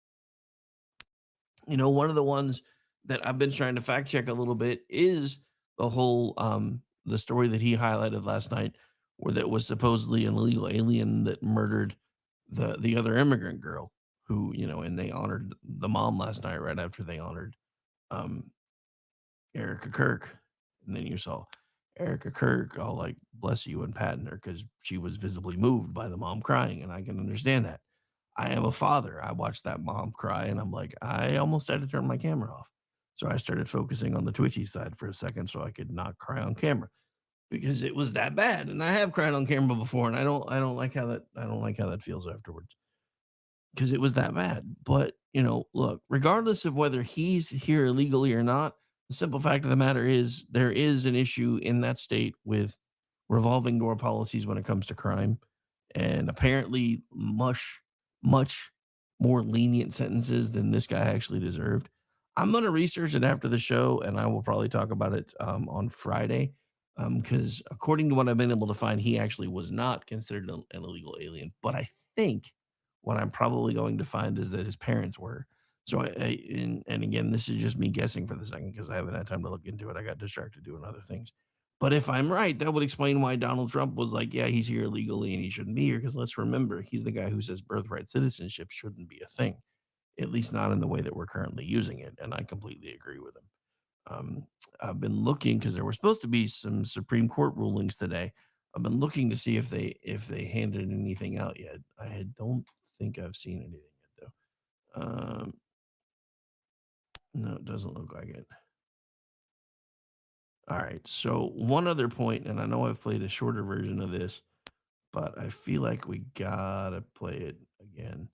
You know, one of the ones that I've been trying to fact check a little bit is the whole the story that he highlighted last night, where that was supposedly an illegal alien that murdered the other immigrant girl who, you know, and they honored the mom last night right after they honored um Erica Kirk. And then you saw Erica Kirk all like bless you and patting her because she was visibly moved by the mom crying, and I can understand that. I am a father. I watched that mom cry and I'm like, I almost had to turn my camera off. So I started focusing on the twitchy side for a second so I could not cry on camera because it was that bad. And I have cried on camera before, and I don't like how that feels afterwards because it was that bad. But, you know, look, regardless of whether he's here illegally or not, the simple fact of the matter is there is an issue in that state with revolving door policies when it comes to crime, and apparently much more lenient sentences than this guy actually deserved. I'm going to research it after the show, and I will probably talk about it on Friday. Because according to what I've been able to find, he actually was not considered an illegal alien. But I think what I'm probably going to find is that his parents were. So and again, this is just me guessing for the second because I haven't had time to look into it. I got distracted doing other things. But if I'm right, that would explain why Donald Trump was like, yeah, he's here illegally and he shouldn't be here. Because let's remember, he's the guy who says birthright citizenship shouldn't be a thing, at least not in the way that we're currently using it. And I completely agree with him. I've been looking because there were supposed to be some Supreme Court rulings today. I've been looking to see if they handed anything out yet. I don't think I've seen anything yet, though. No, it doesn't look like it. All right. So one other point, and I know I've played a shorter version of this, but I feel like we gotta play it again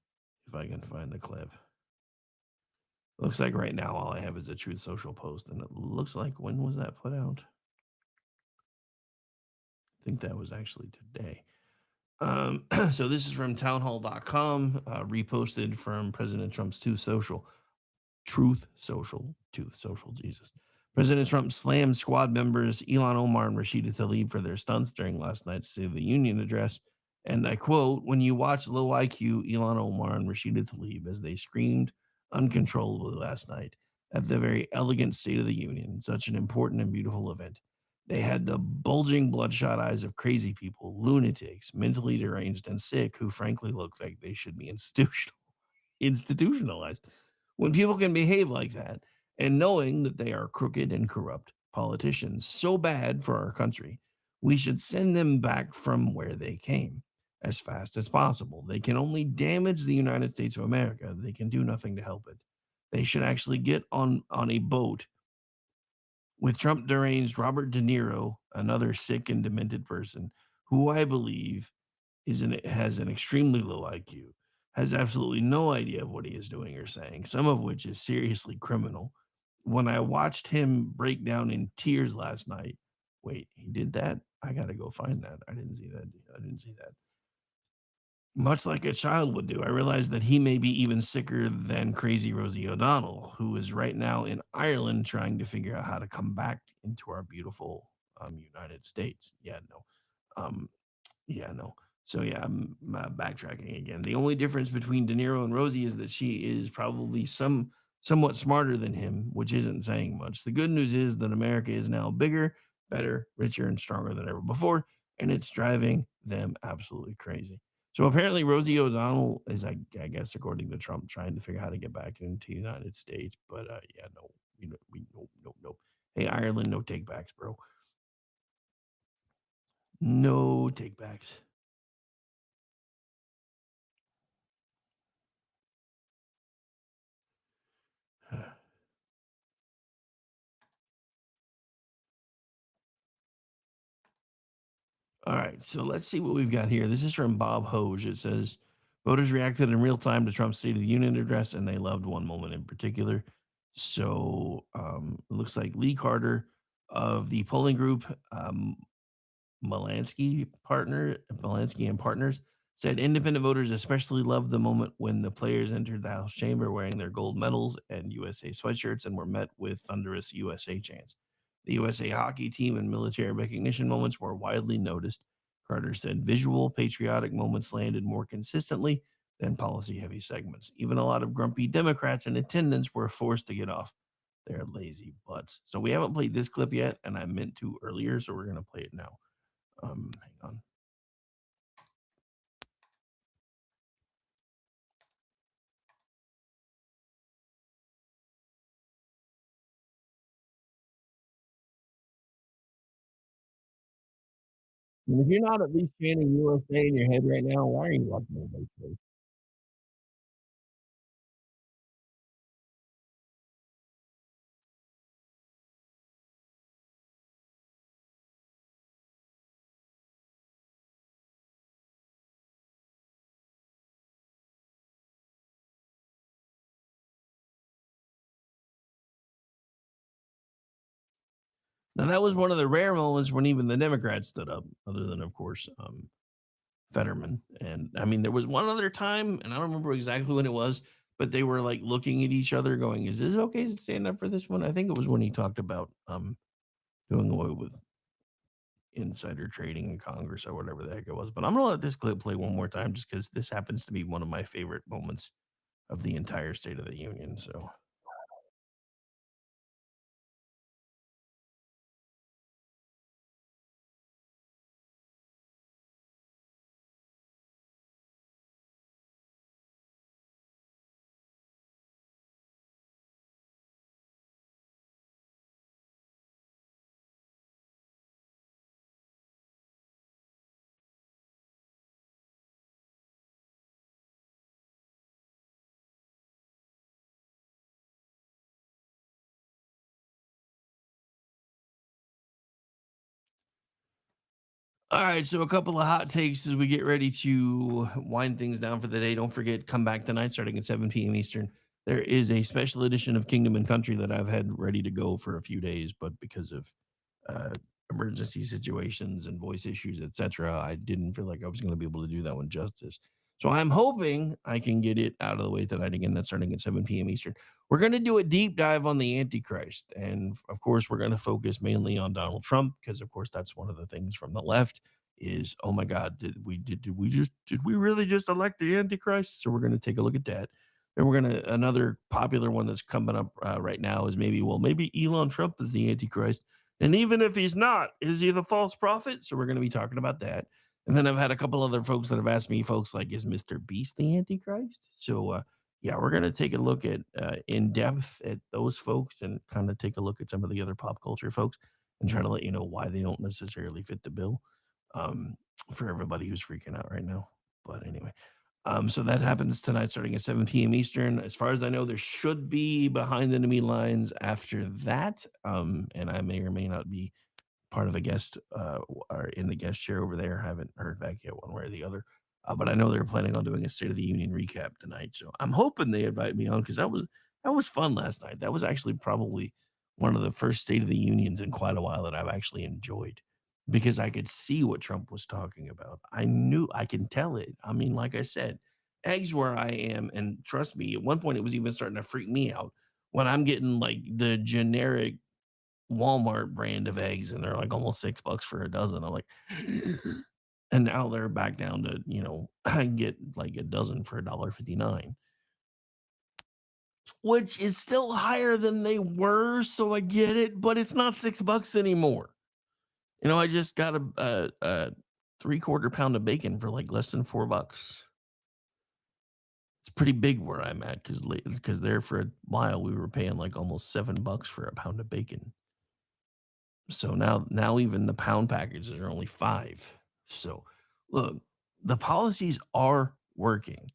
if I can find the clip. Looks like right now all I have is a Truth Social post, and it looks like when was that put out? I think that was actually today. So this is from townhall.com, reposted from President Trump's Truth Social, Jesus. President Trump slammed squad members Elon Omar and Rashida Tlaib for their stunts during last night's State of the Union address. And I quote, when you watch low IQ Elon Omar and Rashida Tlaib as they screamed uncontrollably last night at the very elegant State of the Union, such an important and beautiful event, they had the bulging, bloodshot eyes of crazy people, lunatics, mentally deranged, and sick who frankly looked like they should be institutionalized. When people can behave like that, and knowing that they are crooked and corrupt politicians, so bad for our country, we should send them back from where they came as fast as possible. They can only damage the United States of America. They can do nothing to help it. They should actually get on a boat with Trump deranged Robert De Niro, another sick and demented person, who I believe has an extremely low IQ, has absolutely no idea of what he is doing or saying, some of which is seriously criminal. When I watched him break down in tears last night, wait, he did that? I got to go find that. I didn't see that. Much like a child would do, I realized that he may be even sicker than crazy Rosie O'Donnell, who is right now in Ireland trying to figure out how to come back into our beautiful United States. No. So yeah, I'm backtracking again. The only difference between De Niro and Rosie is that she is probably somewhat smarter than him, which isn't saying much. The good news is that America is now bigger, better, richer, and stronger than ever before, and it's driving them absolutely crazy. So apparently Rosie O'Donnell is, I guess, according to Trump, trying to figure out how to get back into the United States. But no. Hey, Ireland, no takebacks, bro. No takebacks. All right, so let's see what we've got here. This is from Bob Hoge. It says, Voters reacted in real time to Trump's State of the Union address, and they loved one moment in particular. So it looks like Lee Carter of the polling group Melansky and Partners said independent voters especially loved the moment when the players entered the House chamber wearing their gold medals and USA sweatshirts and were met with thunderous USA chants. The USA hockey team and military recognition moments were widely noticed. Carter said visual patriotic moments landed more consistently than policy heavy segments. Even a lot of grumpy Democrats in attendance were forced to get off their lazy butts. So we haven't played this clip yet, and I meant to earlier, so we're going to play it now. Hang on. And if you're not at least chanting USA in your head right now, why are you watching everybody's face? Now that was one of the rare moments when even the Democrats stood up, other than of course Fetterman. And I mean, there was one other time, and I don't remember exactly when it was, but they were like looking at each other, going, "Is this okay to stand up for this one?" I think it was when he talked about doing away with insider trading in Congress or whatever the heck it was. But I'm gonna let this clip play one more time just because this happens to be one of my favorite moments of the entire State of the Union. So all right, so a couple of hot takes as we get ready to wind things down for the day. Don't forget, come back tonight starting at 7 p.m. Eastern. There is a special edition of Kingdom and Country that I've had ready to go for a few days, but because of uh, emergency situations and voice issues, etc., I didn't feel like I was going to be able to do that one justice. So I'm hoping I can get it out of the way tonight. Again, that's starting at 7 p.m. Eastern. We're going to do a deep dive on the Antichrist. And of course, we're going to focus mainly on Donald Trump, because of course, that's one of the things from the left is, oh my God, did we really just elect the Antichrist? So we're going to take a look at that. Then we're going to, another popular one that's coming up right now is maybe Elon Trump is the Antichrist. And even if he's not, is he the false prophet? So we're going to be talking about that. And then I've had a couple other folks that have asked me, folks like, is Mr. Beast the Antichrist? So, yeah, we're going to take a look at in depth at those folks and kind of take a look at some of the other pop culture folks and try to let you know why they don't necessarily fit the bill um, for everybody who's freaking out right now. But anyway, so that happens tonight starting at 7 p.m. Eastern. As far as I know, there should be Behind Enemy Lines after that. And I may or may not be part of a guest or in the guest chair over there. Haven't heard back yet one way or the other. But I know they're planning on doing a State of the Union recap tonight. So I'm hoping they invite me on because that was fun last night. That was actually probably one of the first State of the Unions in quite a while that I've actually enjoyed because I could see what Trump was talking about. I can tell it. I mean, like I said, eggs where I am, and trust me, at one point it was even starting to freak me out when I'm getting like the generic Walmart brand of eggs and they're like almost $6 for a dozen. I'm like, and now they're back down to, I can get like a dozen for $1.59, which is still higher than they were. So I get it, but it's not $6 anymore. I just got a 3/4 pound of bacon for like less than $4. It's pretty big where I'm at because there for a while we were paying like almost $7 for a pound of bacon. So now even the pound packages are only 5. So look, the policies are working.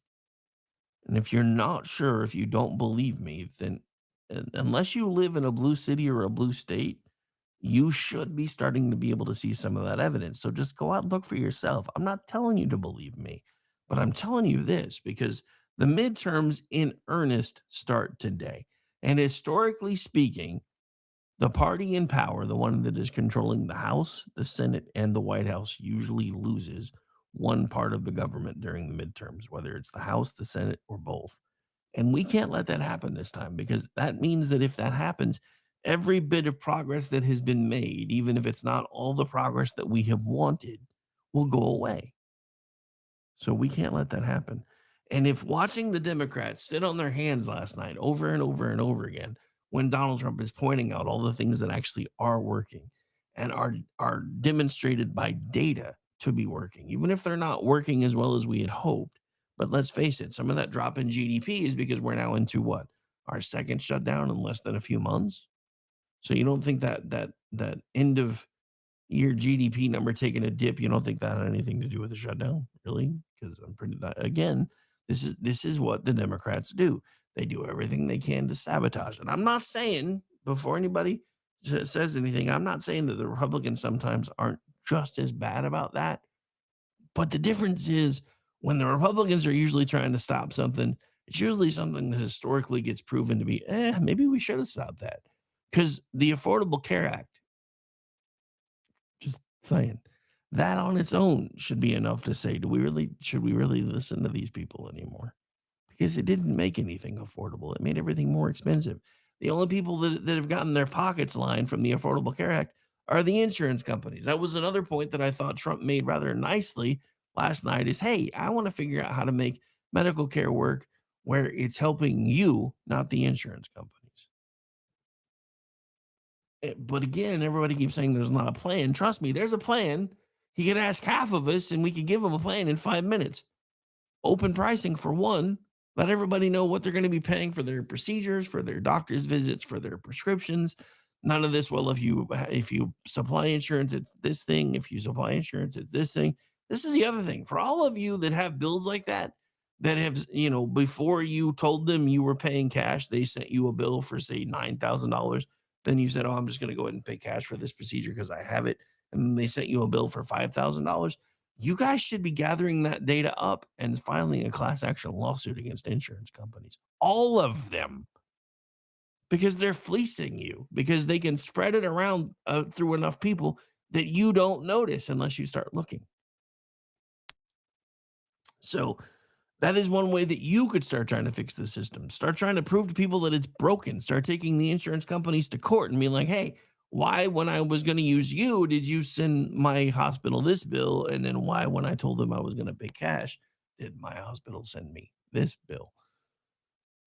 And if you're not sure, if you don't believe me, then unless you live in a blue city or a blue state, you should be starting to be able to see some of that evidence. So just go out and look for yourself. I'm not telling you to believe me, But I'm telling you this because the midterms in earnest start today. And historically speaking, the party in power, the one that is controlling the House, the Senate, and the White House, usually loses one part of the government during the midterms, whether it's the House, the Senate, or both. And we can't let that happen this time because that means that if that happens, every bit of progress that has been made, even if it's not all the progress that we have wanted, will go away. So we can't let that happen. And if watching the Democrats sit on their hands last night over and over and over again, when Donald Trump is pointing out all the things that actually are working and are demonstrated by data to be working, even if they're not working as well as we had hoped. But let's face it, some of that drop in GDP is because we're now into what? Our second shutdown in less than a few months. So you don't think that end of year GDP number taking a dip, you don't think that had anything to do with the shutdown, really? Because I'm pretty again, this is what the Democrats do. They do everything they can to sabotage. And I'm not saying before anybody says anything, I'm not saying that the Republicans sometimes aren't just as bad about that. But the difference is when the Republicans are usually trying to stop something, it's usually something that historically gets proven to be, maybe we should have stopped that. Because the Affordable Care Act, just saying, that on its own should be enough to say, should we really listen to these people anymore? Because it didn't make anything affordable. It made everything more expensive. The only people that have gotten their pockets lined from the Affordable Care Act are the insurance companies. That was another point that I thought Trump made rather nicely last night is, hey, I want to figure out how to make medical care work where it's helping you, not the insurance companies. But again, everybody keeps saying there's not a plan. Trust me, there's a plan. He could ask half of us and we could give him a plan in 5 minutes. Open pricing for one. Let everybody know what they're going to be paying for their procedures, for their doctor's visits, for their prescriptions. None of this, well, if you supply insurance, it's this thing. If you supply insurance, it's this thing. This is the other thing. For all of you that have bills like that have, before you told them you were paying cash, they sent you a bill for, say, $9,000. Then you said, oh, I'm just going to go ahead and pay cash for this procedure because I have it. And then they sent you a bill for $5,000. You guys should be gathering that data up and filing a class action lawsuit against insurance companies. All of them. Because they're fleecing you. Because they can spread it around through enough people that you don't notice unless you start looking. So that is one way that you could start trying to fix the system. Start trying to prove to people that it's broken. Start taking the insurance companies to court and being like, hey, why, when I was going to use you, did you send my hospital this bill? And then why, when I told them I was going to pay cash, did my hospital send me this bill?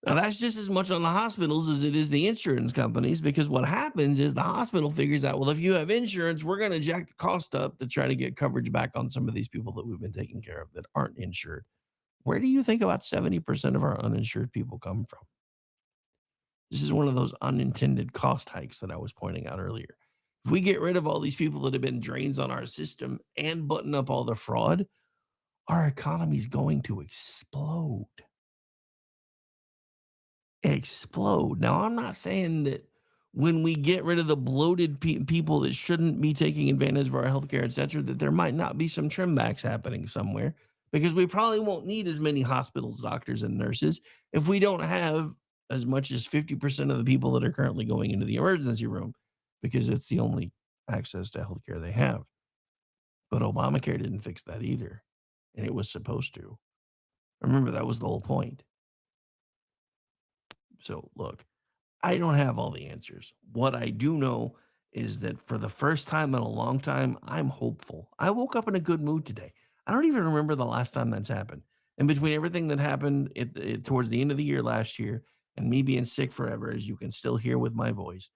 Now, that's just as much on the hospitals as it is the insurance companies, because what happens is the hospital figures out, well, if you have insurance, we're going to jack the cost up to try to get coverage back on some of these people that we've been taking care of that aren't insured. Where do you think about 70% of our uninsured people come from? This is one of those unintended cost hikes that I was pointing out earlier. If we get rid of all these people that have been drains on our system and button up all the fraud, our economy is going to explode. Explode. Now, I'm not saying that when we get rid of the bloated people that shouldn't be taking advantage of our healthcare, et cetera, that there might not be some trim backs happening somewhere, because we probably won't need as many hospitals, doctors, and nurses if we don't have as much as 50% of the people that are currently going into the emergency room, because it's the only access to healthcare they have. But Obamacare didn't fix that either, and it was supposed to. Remember, that was the whole point. So, look, I don't have all the answers. What I do know is that for the first time in a long time, I'm hopeful. I woke up in a good mood today. I don't even remember the last time that's happened. And between everything that happened towards the end of the year last year and me being sick forever, as you can still hear with my voice,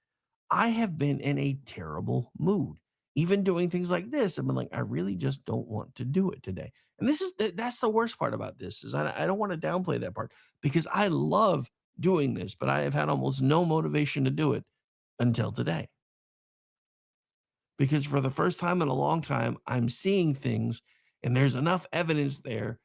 I have been in a terrible mood. Even doing things like this, I've been like, I really just don't want to do it today. And that's the worst part about this is I don't want to downplay that part because I love doing this, but I have had almost no motivation to do it until today. Because for the first time in a long time, I'm seeing things and there's enough evidence there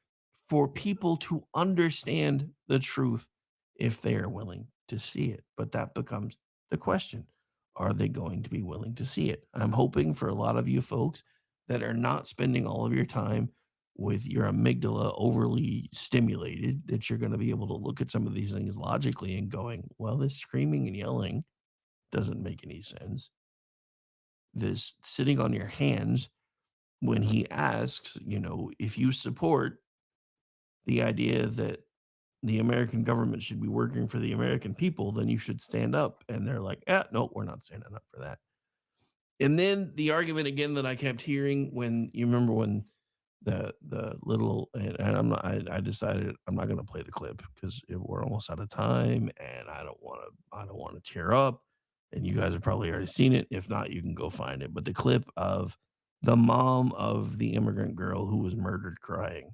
for people to understand the truth if they are willing to see it. But that becomes the question. Are they going to be willing to see it? I'm hoping for a lot of you folks that are not spending all of your time with your amygdala overly stimulated that you're going to be able to look at some of these things logically and going, well, this screaming and yelling doesn't make any sense. This sitting on your hands when he asks, if you support the idea that the American government should be working for the American people, then you should stand up. And they're like, no, we're not standing up for that. And then the argument again that I kept hearing when you remember when the little and I decided I'm not going to play the clip because we're almost out of time and I don't want to tear up, and you guys have probably already seen it. If not, you can go find it. But the clip of the mom of the immigrant girl who was murdered crying.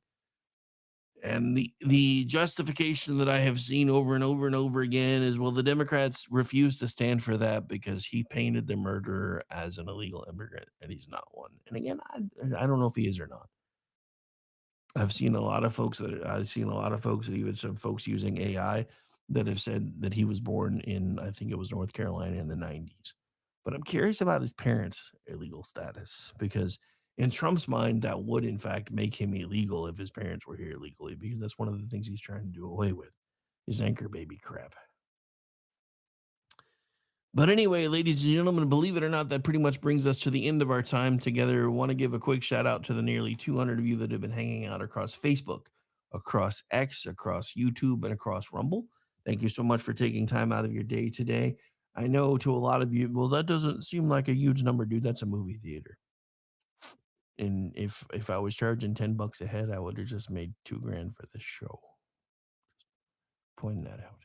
And the justification that I have seen over and over and over again is, well, the Democrats refuse to stand for that because he painted the murderer as an illegal immigrant, and he's not one. And again, I don't know if he is or not. I've seen a lot of folks even some folks using AI that have said that he was born in, I think it was North Carolina in the 90s. But I'm curious about his parents' illegal status, because in Trump's mind, that would in fact make him illegal if his parents were here illegally, because that's one of the things he's trying to do away with, his anchor baby crap. But anyway, ladies and gentlemen, believe it or not, that pretty much brings us to the end of our time together. I want to give a quick shout out to the nearly 200 of you that have been hanging out across Facebook, across X, across YouTube, and across Rumble. Thank you so much for taking time out of your day today. I know to a lot of you, well, that doesn't seem like a huge number, dude. That's a movie theater. And if I was charging $10 a head, I would have just made $2,000 for this show. Just pointing that out.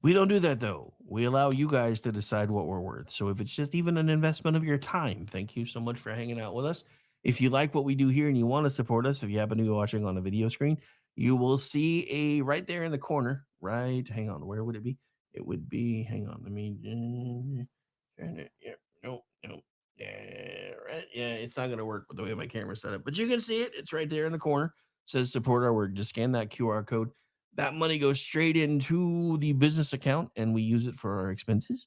We don't do that, though. We allow you guys to decide what we're worth. So if it's just even an investment of your time, thank you so much for hanging out with us. If you like what we do here and you want to support us, if you happen to be watching on a video screen, you will see right there in the corner, right? Hang on, where would it be? It would be, hang on, right. Yeah, it's not going to work with the way my camera's set up, but you can see it. It's right there in the corner. It says support our work. Just scan that QR code. That money goes straight into the business account, and we use it for our expenses.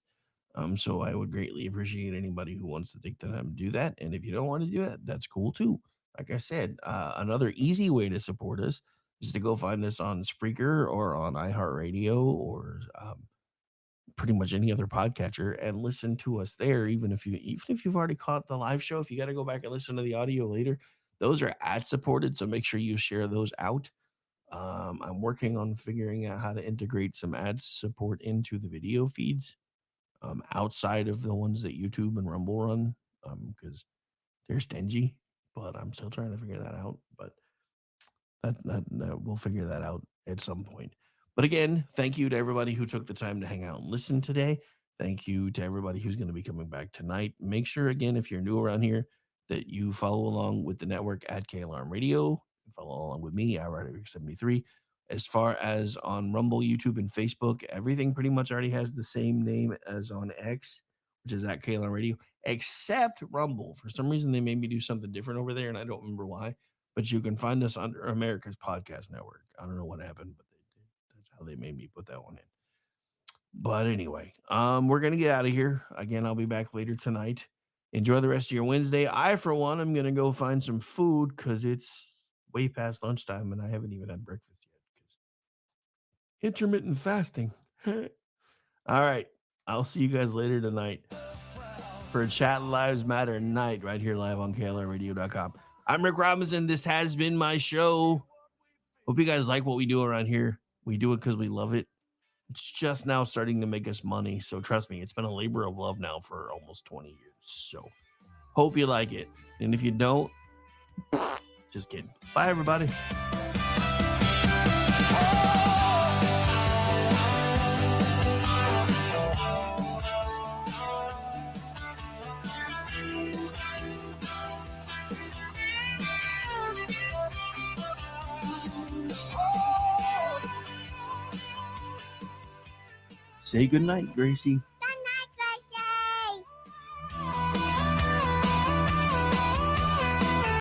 So I would greatly appreciate anybody who wants to take the time to do that. And if you don't want to do that, that's cool too. Like I said, another easy way to support us is to go find us on Spreaker or on iHeartRadio or pretty much any other podcatcher and listen to us there. Even if you've already caught the live show, if you got to go back and listen to the audio later, those are ad supported. So make sure you share those out. I'm working on figuring out how to integrate some ad support into the video feeds outside of the ones that YouTube and Rumble run because they're stingy, but I'm still trying to figure that out. But that we'll figure that out at some point. But again, thank you to everybody who took the time to hang out and listen today. Thank you to everybody who's going to be coming back tonight. Make sure, again, if you're new around here, that you follow along with the network at KLRM Radio. Follow along with me, iRider73. As far as on Rumble, YouTube, and Facebook, everything pretty much already has the same name as on X, which is at KLRM Radio, except Rumble. For some reason, they made me do something different over there, and I don't remember why. But you can find us under America's Podcast Network. I don't know what happened, but that's how they made me put that one in. But anyway, we're going to get out of here. Again, I'll be back later tonight. Enjoy the rest of your Wednesday. I, for one, am going to go find some food because it's way past lunchtime and I haven't even had breakfast yet because intermittent fasting. All right. I'll see you guys later tonight for Chat Lives Matter Night right here live on KLRradio.com. I'm Rick Robinson. This has been my show. Hope you guys like what we do around here. We do it because we love it. It's just now starting to make us money. So trust me, it's been a labor of love now for almost 20 years. So hope you like it. And if you don't, just kidding. Bye, everybody. Say goodnight, Gracie.